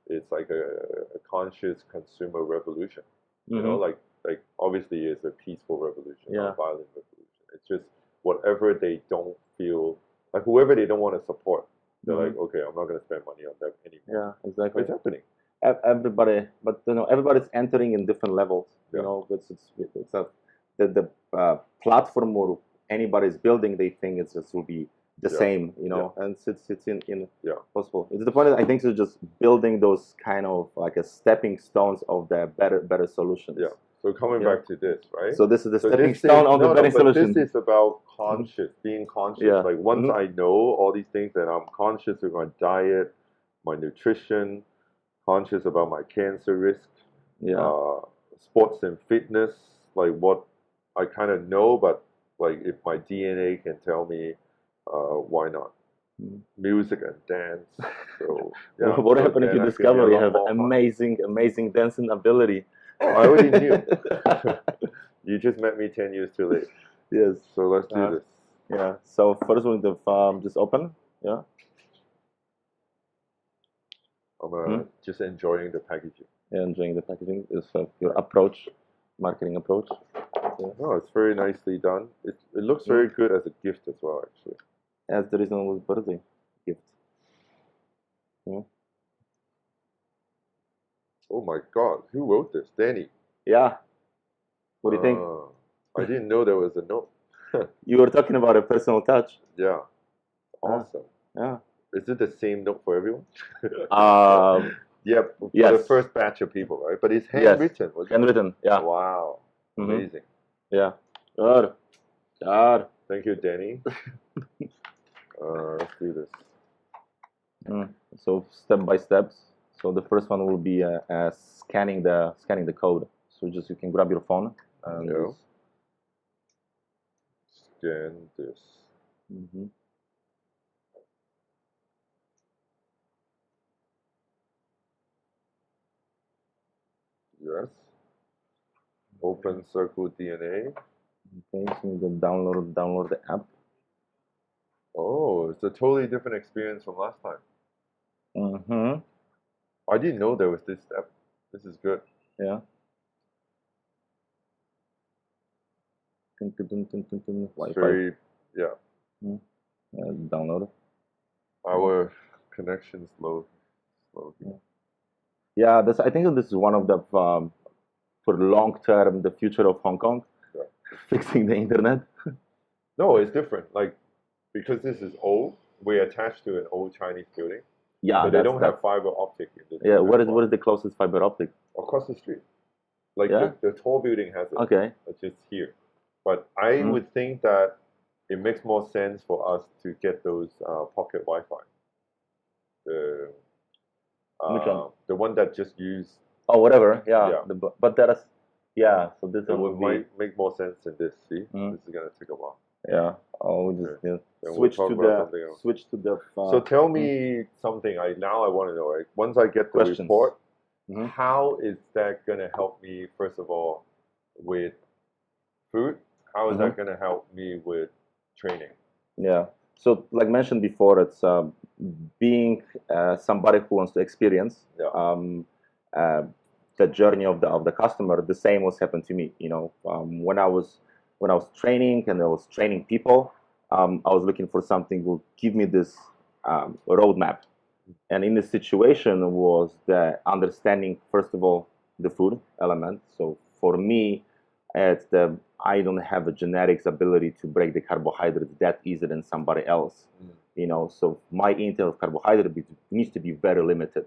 [SPEAKER 2] is like a conscious consumer revolution. You know, like obviously it's a peaceful revolution, not a violent revolution. It's just whatever they don't feel like, whoever they don't want to support, they're like, okay, I'm not going to spend money on that anymore.
[SPEAKER 1] Yeah, exactly.
[SPEAKER 2] It's happening.
[SPEAKER 1] Everybody, but everybody's entering in different levels. You know, it's the platform or anybody's building, they think it's just will be the same. You know, and it's in possible. It's the point that I think it's just building those kind of like a stepping stones of the better solutions.
[SPEAKER 2] Yeah. So coming back to this, right?
[SPEAKER 1] So this is the stepping stone of the better solution.
[SPEAKER 2] This is about conscious, being conscious.
[SPEAKER 1] Yeah.
[SPEAKER 2] Like once I know all these things, that I'm conscious of my diet, my nutrition, conscious about my cancer risk, sports and fitness, like what I kind of know, but like if my DNA can tell me, why not? Music and dance. So
[SPEAKER 1] what happened if you discover you have amazing dancing ability?
[SPEAKER 2] Oh, I already knew. You just met me 10 years too late.
[SPEAKER 1] Yes.
[SPEAKER 2] So let's do this.
[SPEAKER 1] Yeah. So first one, the just open. Yeah.
[SPEAKER 2] I'm just enjoying the packaging.
[SPEAKER 1] Yeah, enjoying the packaging is your approach, marketing approach.
[SPEAKER 2] Oh, it's very nicely done. It looks very good as a gift as well, actually.
[SPEAKER 1] As the reason was birthday gift. Yeah.
[SPEAKER 2] Oh my God, who wrote this? Danny.
[SPEAKER 1] Yeah. What do you think?
[SPEAKER 2] I didn't know there was a note.
[SPEAKER 1] You were talking about a personal touch.
[SPEAKER 2] Yeah. Awesome.
[SPEAKER 1] Yeah.
[SPEAKER 2] Is it the same note for everyone? Yeah, for the first batch of people, right? But it's handwritten.
[SPEAKER 1] Yes. Handwritten, yeah.
[SPEAKER 2] Wow. Amazing.
[SPEAKER 1] Yeah. Good.
[SPEAKER 2] Thank you, Danny. Let's do this.
[SPEAKER 1] So step by steps. So the first one will be scanning the code. So just you can grab your phone and
[SPEAKER 2] scan this. Yes. Open Circle DNA.
[SPEAKER 1] Okay, so you can download the app.
[SPEAKER 2] Oh, it's a totally different experience from last time. I didn't know there was this step. This is good.
[SPEAKER 1] Yeah.
[SPEAKER 2] It's very,
[SPEAKER 1] download.
[SPEAKER 2] Our connection's slow.
[SPEAKER 1] Yeah, I think this is one of the for long term, the future of Hong Kong, fixing the internet.
[SPEAKER 2] No, it's different. Like because this is old, we're attached to an old Chinese building.
[SPEAKER 1] Yeah,
[SPEAKER 2] so they don't have fiber optic in this.
[SPEAKER 1] Yeah, what is the closest fiber optic?
[SPEAKER 2] Across the street. Like the tall building has it.
[SPEAKER 1] Okay.
[SPEAKER 2] It's just here. But I would think that it makes more sense for us to get those pocket Wi-Fi. The one that just use.
[SPEAKER 1] Oh, whatever. Yeah. But that is. Yeah. So this
[SPEAKER 2] would might make more sense than this. See, this is gonna take a while.
[SPEAKER 1] Yeah. Oh, we just switch to the.
[SPEAKER 2] So tell me something. I want to know. Right? Once I get the report, how is that gonna help me? First of all, with food. How is that gonna help me with training? Yeah.
[SPEAKER 1] So, like mentioned before, it's being somebody who wants to experience the journey of the customer. The same was happened to me. You know, when I was training and I was training people, I was looking for something will give me this roadmap. And in this situation was the understanding, first of all, the food element. So for me, it's I don't have a genetics ability to break the carbohydrates that easier than somebody else. You know, so my intake of carbohydrate needs to be very limited.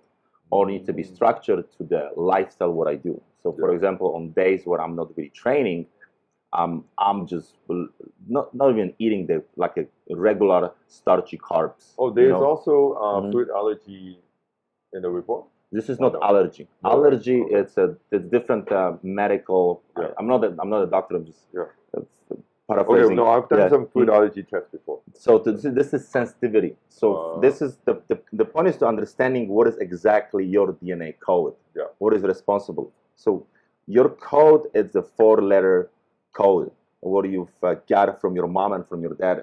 [SPEAKER 1] or needs to be structured to the lifestyle what I do. So, for example, on days where I'm not really training, I'm just not even eating like a regular starchy carbs.
[SPEAKER 2] Oh, there's also food allergy in the report.
[SPEAKER 1] This is not allergy.
[SPEAKER 2] No,
[SPEAKER 1] allergy,
[SPEAKER 2] right.
[SPEAKER 1] it's different medical.
[SPEAKER 2] Yeah.
[SPEAKER 1] I'm not a doctor. I'm just
[SPEAKER 2] paraphrasing.
[SPEAKER 1] Okay,
[SPEAKER 2] no, I've done some food allergy tests before.
[SPEAKER 1] So this is sensitivity. So this is the point is to understanding what is exactly your DNA code.
[SPEAKER 2] Yeah.
[SPEAKER 1] What is responsible. So your code is the 4-letter code what you've got from your mom and from your dad.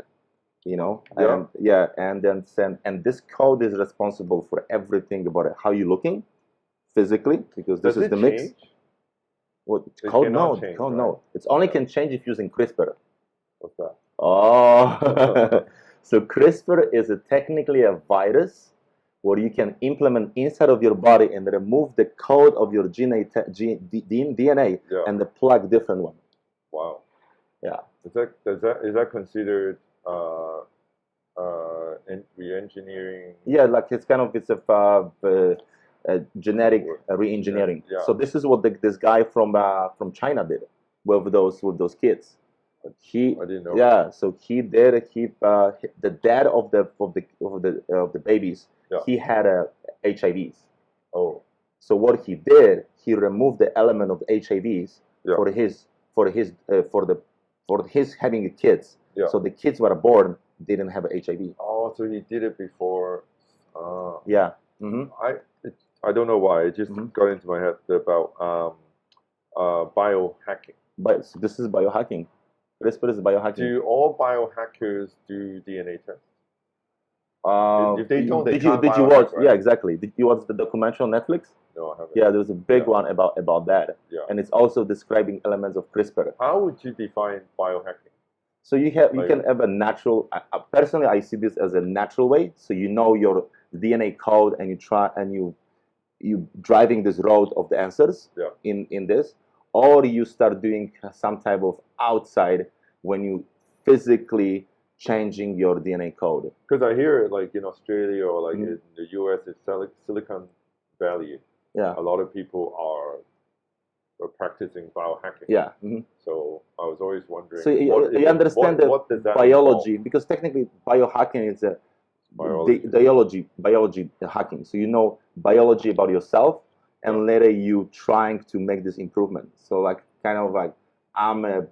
[SPEAKER 1] You know, and then this code is responsible for everything about it. How you looking physically, because this is the mix. What code? No,
[SPEAKER 2] change,
[SPEAKER 1] code
[SPEAKER 2] right?
[SPEAKER 1] no. It's only can change if using CRISPR.
[SPEAKER 2] What's that?
[SPEAKER 1] Oh, so CRISPR is technically a virus where you can implement inside of your body and remove the code of your DNA and plug different one.
[SPEAKER 2] Wow.
[SPEAKER 1] Yeah.
[SPEAKER 2] Is that considered re-engineering?
[SPEAKER 1] Yeah, like it's a genetic re-engineering.
[SPEAKER 2] Yeah.
[SPEAKER 1] So this is what this guy from China did with those kids. I
[SPEAKER 2] didn't know.
[SPEAKER 1] Yeah, so he did. The dad of the babies.
[SPEAKER 2] Yeah.
[SPEAKER 1] He had HIVs.
[SPEAKER 2] Oh.
[SPEAKER 1] So what he did, he removed the element of HIVs for his having kids.
[SPEAKER 2] Yeah.
[SPEAKER 1] So the kids were born didn't have HIV.
[SPEAKER 2] Oh, so he did it before.
[SPEAKER 1] Yeah. Mm-hmm.
[SPEAKER 2] I don't know why. It just got into my head about biohacking.
[SPEAKER 1] But so this is biohacking. CRISPR is biohacking.
[SPEAKER 2] Do all biohackers do DNA tests?
[SPEAKER 1] If they don't, did you watch? Right? Yeah, exactly. Did you watch the documentary on Netflix?
[SPEAKER 2] No, I haven't.
[SPEAKER 1] Yeah, there's a big one about that.
[SPEAKER 2] Yeah.
[SPEAKER 1] And it's also describing elements of CRISPR.
[SPEAKER 2] How would you define biohacking?
[SPEAKER 1] So you can have a natural. Personally, I see this as a natural way. So you know your DNA code, and you driving this road of the answers in this, or you start doing some type of outside when you physically changing your DNA code.
[SPEAKER 2] Because I hear it like in Australia or like in the US, it's Silicon Valley.
[SPEAKER 1] Yeah.
[SPEAKER 2] A lot of people are practicing biohacking.
[SPEAKER 1] Yeah. Mm-hmm.
[SPEAKER 2] So I was always wondering.
[SPEAKER 1] So you understand
[SPEAKER 2] what does that
[SPEAKER 1] biology,
[SPEAKER 2] involve?
[SPEAKER 1] because technically biohacking is a biology hacking. So you know biology about yourself, and later you trying to make this improvement. So like kind of like I'm a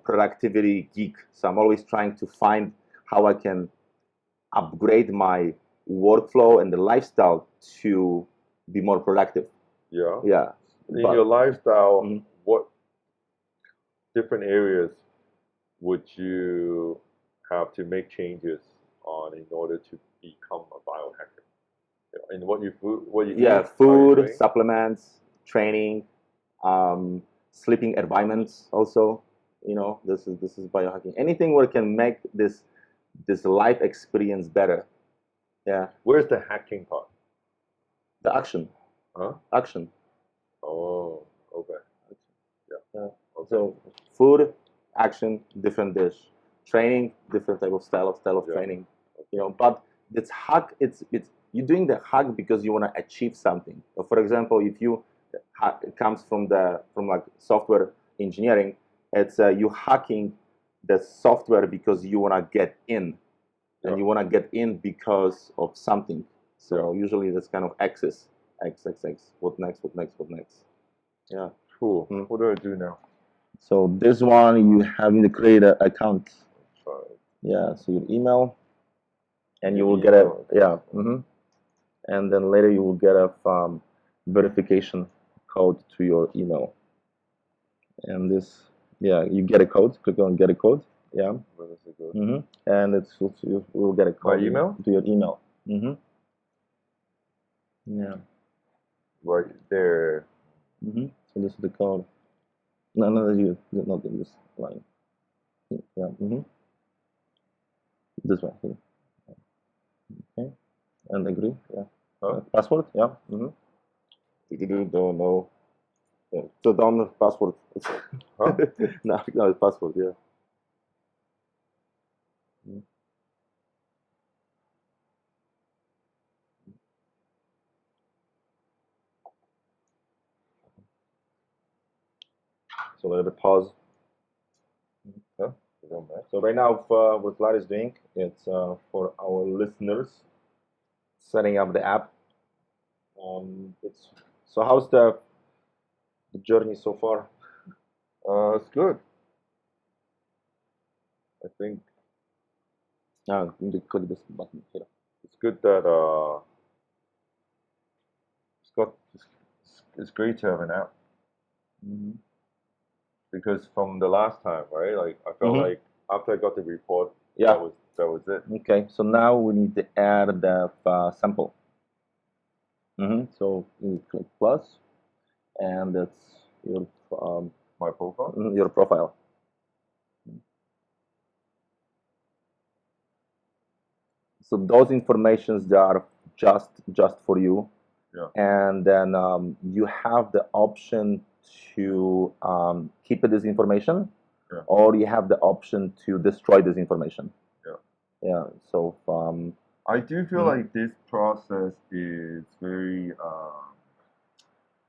[SPEAKER 1] productivity geek. So I'm always trying to find how I can upgrade my workflow and the lifestyle to be more productive.
[SPEAKER 2] Yeah.
[SPEAKER 1] Yeah.
[SPEAKER 2] In your lifestyle, what different areas would you have to make changes on in order to become a biohacker? And what you eat,
[SPEAKER 1] food, supplements, training, sleeping environments. Also, this is biohacking. Anything where it can make this life experience better. Yeah.
[SPEAKER 2] Where's the hacking part?
[SPEAKER 1] The action.
[SPEAKER 2] Huh?
[SPEAKER 1] Action.
[SPEAKER 2] Oh, okay.
[SPEAKER 1] Yeah. Okay. So food, action, different dish. Training, different type of style of training. But this hack, it's you're doing the hack because you want to achieve something. So for example, if it comes from like software engineering, it's you hacking the software because you want to get in, and you want to get in because of something. So usually that's kind of X. What next? Yeah.
[SPEAKER 2] Cool. What do I do now?
[SPEAKER 1] So this one, you having to create an account. Yeah. So your email, and you will get and then later you will get a verification code to your email. And this, you get a code. Click on get a code. Yeah.
[SPEAKER 2] Where does it go?
[SPEAKER 1] And you will get a code.
[SPEAKER 2] My email?
[SPEAKER 1] To your email. Yeah.
[SPEAKER 2] Right there.
[SPEAKER 1] So this is the code. No, not in this line. Yeah. This one here. Okay. And agree. Yeah. Password. Yeah. Don't know. Yeah. So down password.
[SPEAKER 2] Huh?
[SPEAKER 1] No, it's password. Yeah. So a little bit pause.
[SPEAKER 2] Huh? Go back.
[SPEAKER 1] So right now, what Larry's doing, it's for our listeners, setting up the app. So how's the journey so far?
[SPEAKER 2] It's good. I think
[SPEAKER 1] You need to click this button here.
[SPEAKER 2] it's good that it's great to have an app because from the last time, right? Like I felt like after I got the report,
[SPEAKER 1] Yeah.
[SPEAKER 2] that was it.
[SPEAKER 1] Okay, so now we need to add the sample. So you click plus, and that's your
[SPEAKER 2] My profile.
[SPEAKER 1] your profile. So those informations they are just for you.
[SPEAKER 2] Yeah.
[SPEAKER 1] And then you have the option to keep this information, or you have the option to destroy this information. Yeah. So
[SPEAKER 2] I do feel like this process is very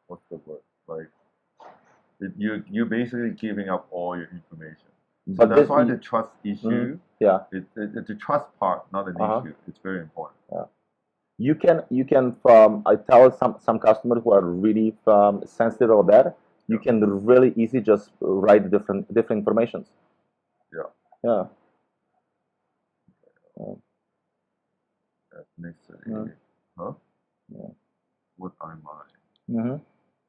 [SPEAKER 2] what's the word? Like you're basically giving up all your information. So
[SPEAKER 1] but
[SPEAKER 2] that's
[SPEAKER 1] this,
[SPEAKER 2] why the trust issue.
[SPEAKER 1] Yeah.
[SPEAKER 2] It's the trust part, not an issue. It's very important.
[SPEAKER 1] Yeah. You can I tell some customers who are really sensitive about that. You can really easy just write different informations. Yeah.
[SPEAKER 2] Ethnicity. Huh?
[SPEAKER 1] Yeah.
[SPEAKER 2] What am I?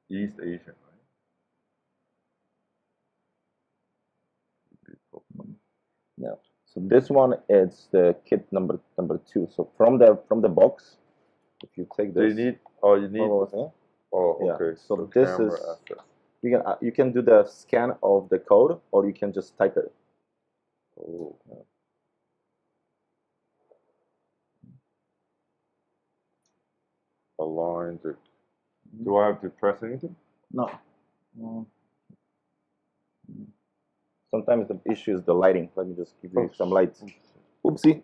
[SPEAKER 2] East Asian, right?
[SPEAKER 1] Yeah. So this one is the kit number 2. So from the box, if you take this,
[SPEAKER 2] you need.
[SPEAKER 1] Oh,
[SPEAKER 2] okay.
[SPEAKER 1] So this
[SPEAKER 2] camera
[SPEAKER 1] is
[SPEAKER 2] access.
[SPEAKER 1] you can do the scan of the code, or you can just type it.
[SPEAKER 2] Oh. Aligned. Do I have to press anything?
[SPEAKER 1] No. Sometimes the issue is the lighting. Let me just give you some lights. Oopsie.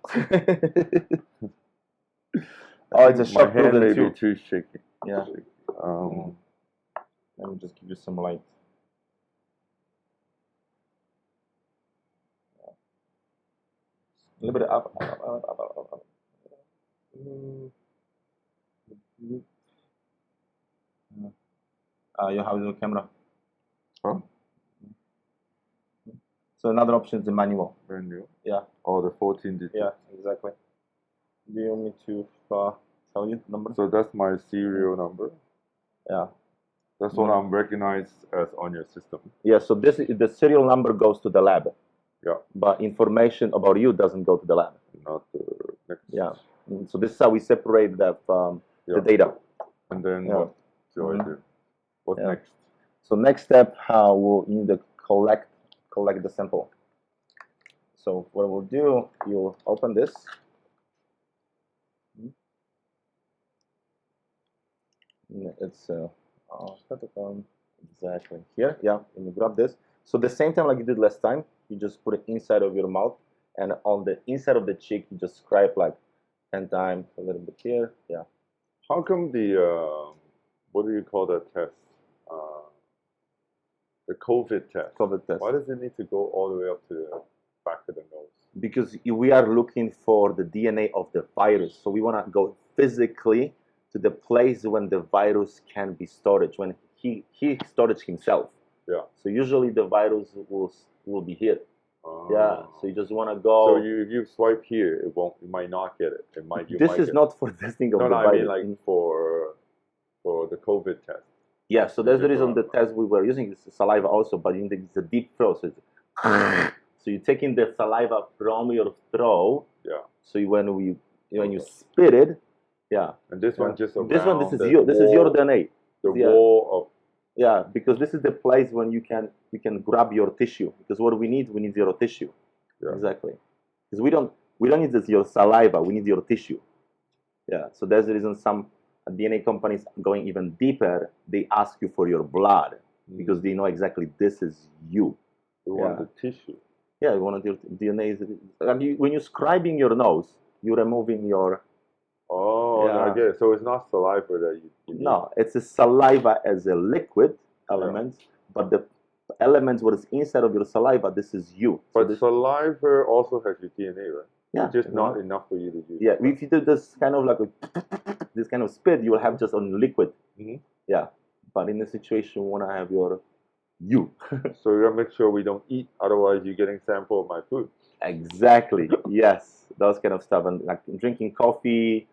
[SPEAKER 1] It's a shock
[SPEAKER 2] my hand
[SPEAKER 1] proven
[SPEAKER 2] may
[SPEAKER 1] too.
[SPEAKER 2] be too shaky.
[SPEAKER 1] Yeah.
[SPEAKER 2] Let
[SPEAKER 1] me just give you some light. A little bit up. You have the camera.
[SPEAKER 2] Huh?
[SPEAKER 1] So another option is the manual.
[SPEAKER 2] Manual?
[SPEAKER 1] Yeah.
[SPEAKER 2] Oh, the 14 digits.
[SPEAKER 1] Yeah, exactly. Do you want me to tell you the number?
[SPEAKER 2] So that's my serial number?
[SPEAKER 1] Yeah.
[SPEAKER 2] That's what I'm recognized as on your system.
[SPEAKER 1] Yeah, so the serial number goes to the lab.
[SPEAKER 2] Yeah.
[SPEAKER 1] But information about you doesn't go to the lab.
[SPEAKER 2] Not the next.
[SPEAKER 1] Yeah. So this is how we separate the data.
[SPEAKER 2] And then what do I do? What's next?
[SPEAKER 1] So next step, we'll need to collect the sample. So what we'll do, you'll open this. It's exactly here. Yeah, and you grab this. So the same time like you did last time, you just put it inside of your mouth, and on the inside of the cheek, you just scrape like 10 times, a little bit here. Yeah.
[SPEAKER 2] How come the what do you call that test? The COVID test.
[SPEAKER 1] COVID test.
[SPEAKER 2] Why does it need to go all the way up to the back of the nose?
[SPEAKER 1] Because we are looking for the DNA of the virus, so we want to go physically to the place when the virus can be stored, when he storage himself.
[SPEAKER 2] Yeah.
[SPEAKER 1] So usually the virus will be here. Yeah. So you just want to go.
[SPEAKER 2] So if you swipe here, you might not get it.
[SPEAKER 1] This is not for testing of the virus.
[SPEAKER 2] I mean like for the COVID test.
[SPEAKER 1] Yeah. So that's the reason the test we were using is saliva also, but it's a deep throat. So, so you're taking the saliva from your throat.
[SPEAKER 2] Yeah.
[SPEAKER 1] So when you spit it. Yeah.
[SPEAKER 2] And this one just around
[SPEAKER 1] this is your DNA.
[SPEAKER 2] The wall of.
[SPEAKER 1] Yeah, because this is the place when you can grab your tissue. Because what we need your tissue.
[SPEAKER 2] Yeah.
[SPEAKER 1] Exactly. Because we don't need your saliva. We need your tissue. Yeah. So that's the reason some DNA companies going even deeper. They ask you for your blood because they know exactly this is you.
[SPEAKER 2] They want the tissue.
[SPEAKER 1] Yeah, you want your DNA. When you're scribing your nose, you're removing your.
[SPEAKER 2] Oh, I get it. So it's not saliva that you need.
[SPEAKER 1] No, it's a saliva as a liquid element, but elements what is inside of your saliva. This is you.
[SPEAKER 2] But saliva also has your DNA, right?
[SPEAKER 1] Yeah.
[SPEAKER 2] It's just not enough for you to use.
[SPEAKER 1] Yeah. If you do this kind of like this kind of spit, you will have just on liquid. Yeah. But in the situation, you want to have your you.
[SPEAKER 2] So you gotta make sure we don't eat, otherwise you're getting sample of my food.
[SPEAKER 1] Exactly. Yes. Those kind of stuff, and like drinking coffee,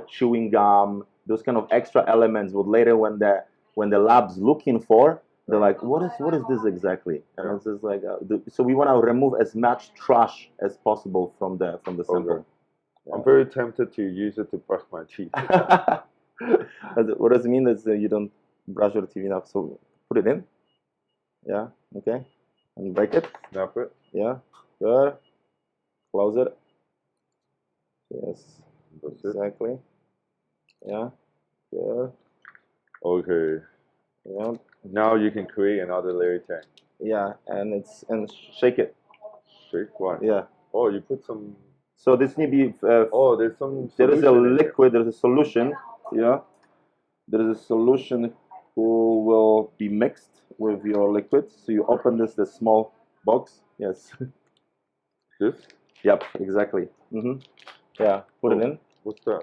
[SPEAKER 1] chewing gum, those kind of extra elements. Would later when the lab's looking for, they're like, what is this exactly? And it's just like, so we want to remove as much trash as possible from the sample.
[SPEAKER 2] Okay. Yeah. I'm very tempted to use it to brush my teeth.
[SPEAKER 1] What does it mean that you don't brush your teeth enough? So put it in. Yeah. Okay. And break it.
[SPEAKER 2] Snap it.
[SPEAKER 1] Yeah. Good. Close it. Yes.
[SPEAKER 2] That's
[SPEAKER 1] exactly.
[SPEAKER 2] it.
[SPEAKER 1] Yeah. Good.
[SPEAKER 2] Okay.
[SPEAKER 1] Yeah.
[SPEAKER 2] Now you can create another Larry Tang.
[SPEAKER 1] Yeah, and shake it.
[SPEAKER 2] Shake what?
[SPEAKER 1] Yeah.
[SPEAKER 2] Oh, you put some.
[SPEAKER 1] So this need be.
[SPEAKER 2] There's some.
[SPEAKER 1] There is a liquid. There's a solution. Yeah. There is a solution who will be mixed with your liquid. So you open the small box. Yes.
[SPEAKER 2] This?
[SPEAKER 1] Yep. Exactly. Yeah. Put it in.
[SPEAKER 2] What's that?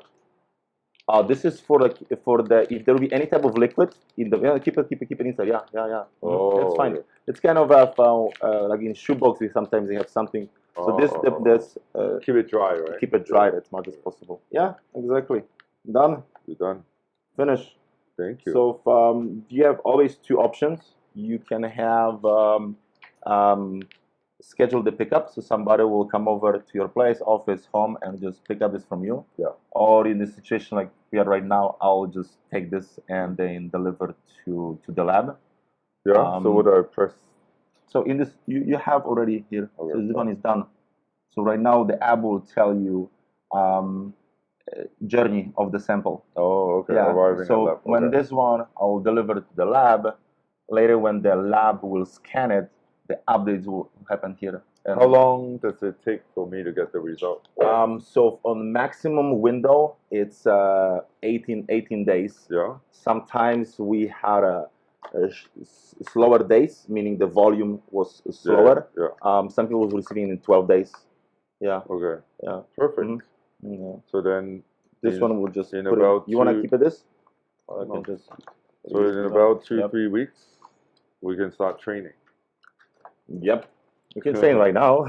[SPEAKER 1] This is for the if there will be any type of liquid in the keep it inside. Yeah.
[SPEAKER 2] Oh,
[SPEAKER 1] that's fine. It's kind of like in shoebox. Sometimes they have something. So this
[SPEAKER 2] keep it dry, right?
[SPEAKER 1] Keep it dry as much as possible. Yeah, exactly. Done.
[SPEAKER 2] You're done.
[SPEAKER 1] Finish.
[SPEAKER 2] Thank you.
[SPEAKER 1] So you have always two options. You can have schedule the pickup, so somebody will come over to your place, office, home, and just pick up this from you.
[SPEAKER 2] Yeah.
[SPEAKER 1] Or in this situation like we are right now, I'll just take this and then deliver to the lab.
[SPEAKER 2] Yeah. So what do I press?
[SPEAKER 1] So in this, you have already here.
[SPEAKER 2] Okay.
[SPEAKER 1] So this one is done. So right now the app will tell you journey of the sample.
[SPEAKER 2] Oh, okay.
[SPEAKER 1] Yeah.
[SPEAKER 2] Arriving
[SPEAKER 1] So
[SPEAKER 2] at lab.
[SPEAKER 1] when this one, I will deliver it to the lab. Later, when the lab will scan it, the updates will happen here.
[SPEAKER 2] How long does it take for me to get the result?
[SPEAKER 1] So on maximum window, it's 18 days.
[SPEAKER 2] Yeah.
[SPEAKER 1] Sometimes we had slower days, meaning the volume was slower.
[SPEAKER 2] Yeah.
[SPEAKER 1] Some people were receiving in 12 days. Yeah.
[SPEAKER 2] Okay.
[SPEAKER 1] Yeah.
[SPEAKER 2] Perfect.
[SPEAKER 1] Yeah.
[SPEAKER 2] So then
[SPEAKER 1] this one will just
[SPEAKER 2] in about
[SPEAKER 1] you want to keep it this? Or I
[SPEAKER 2] No.
[SPEAKER 1] can just.
[SPEAKER 2] So in about 2-3 weeks, we can start training.
[SPEAKER 1] Yep. You can train right now.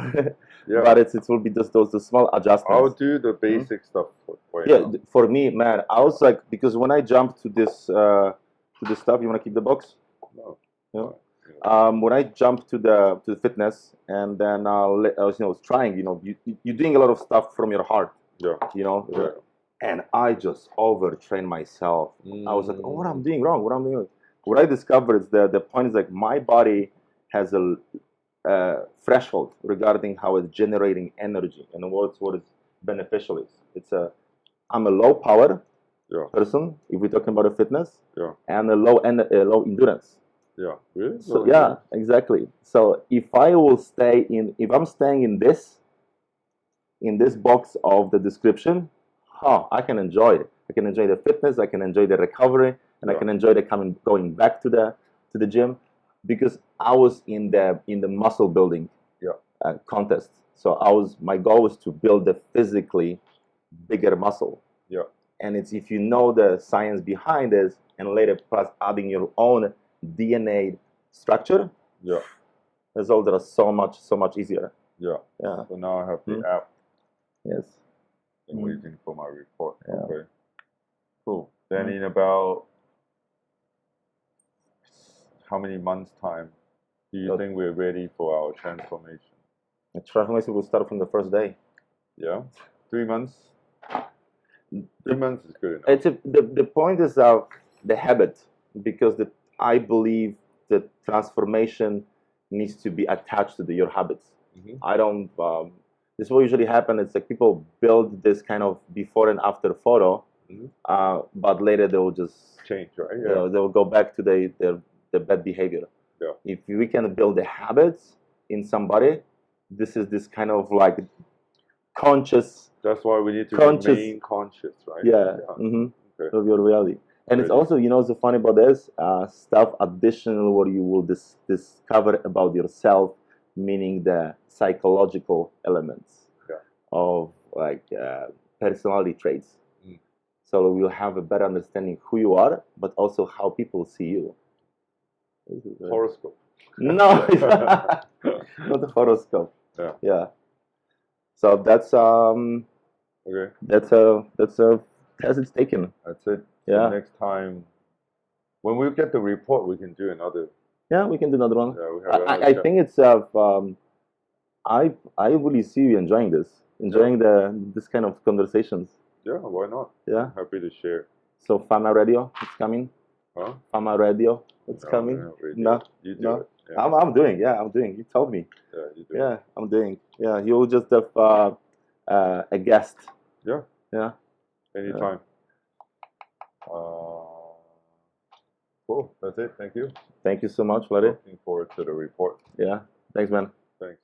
[SPEAKER 2] Yeah.
[SPEAKER 1] But it will be just those small adjustments.
[SPEAKER 2] I'll do the basic stuff for you.
[SPEAKER 1] Yeah, for me, man, I was like, because when I jumped to this stuff, you want to keep the box?
[SPEAKER 2] No.
[SPEAKER 1] Yeah. When I jumped to the fitness, and then I was trying, you're doing a lot of stuff from your heart.
[SPEAKER 2] Yeah. Yeah.
[SPEAKER 1] And I just overtrained myself. I was like, oh, what I'm doing wrong? What I discovered is that the point is like my body has a threshold regarding how it's generating energy and what is beneficial is. I'm a low power person if we're talking about a fitness, and a low endurance.
[SPEAKER 2] Yeah, really?
[SPEAKER 1] So exactly. So if I'm staying in this box of the description, I can enjoy it. I can enjoy the fitness. I can enjoy the recovery, and I can enjoy going back to the gym, because I was in the muscle building contest. So my goal was to build a physically bigger muscle.
[SPEAKER 2] Yeah.
[SPEAKER 1] And it's if you know the science behind this, and later plus adding your own DNA structure.
[SPEAKER 2] Yeah.
[SPEAKER 1] Results are so much easier.
[SPEAKER 2] Yeah.
[SPEAKER 1] Yeah.
[SPEAKER 2] So now I have the app.
[SPEAKER 1] Yes.
[SPEAKER 2] I'm waiting for my report.
[SPEAKER 1] Yeah.
[SPEAKER 2] Okay. Cool. Then in about how many months' time do you think we're ready for our transformation?
[SPEAKER 1] The transformation will start from the first day.
[SPEAKER 2] Yeah. 3 months? 3 months is good enough.
[SPEAKER 1] The point is the habit, because I believe the transformation needs to be attached to your habits. I don't. This will usually happen. It's like people build this kind of before and after photo, but later they will just
[SPEAKER 2] change, right? Yeah.
[SPEAKER 1] They will go back to the bad behavior.
[SPEAKER 2] Yeah.
[SPEAKER 1] If we can build the habits in somebody, this is this kind of like conscious.
[SPEAKER 2] That's why we need to remain conscious, right?
[SPEAKER 1] Yeah. Okay. Of your reality. And it's also, so funny about this stuff additional what you will discover about yourself, meaning the psychological elements of like personality traits. So we'll have a better understanding who you are, but also how people see you.
[SPEAKER 2] Horoscope.
[SPEAKER 1] No, it's not a horoscope. Yeah. So that's
[SPEAKER 2] okay.
[SPEAKER 1] That's a test it's taken.
[SPEAKER 2] That's it.
[SPEAKER 1] Yeah.
[SPEAKER 2] So next time, when we get the report, we can do another.
[SPEAKER 1] Yeah, we can do another one.
[SPEAKER 2] Yeah, we have
[SPEAKER 1] I think it's I really see you enjoying this kind of conversations.
[SPEAKER 2] Yeah, why not?
[SPEAKER 1] Yeah.
[SPEAKER 2] I'm happy to share.
[SPEAKER 1] So Pharma Radio, it's coming.
[SPEAKER 2] Huh?
[SPEAKER 1] Pharma Radio, it's coming. No,
[SPEAKER 2] you do it. Yeah.
[SPEAKER 1] I'm doing. Yeah, I'm doing. You told me.
[SPEAKER 2] Yeah, you do.
[SPEAKER 1] Yeah, I'm doing. Yeah, you'll just have a guest.
[SPEAKER 2] Yeah.
[SPEAKER 1] Yeah.
[SPEAKER 2] Anytime. Cool. That's it. Thank you.
[SPEAKER 1] Thank you so much, Larry.
[SPEAKER 2] Looking forward to the report.
[SPEAKER 1] Yeah. Thanks, man.
[SPEAKER 2] Thanks.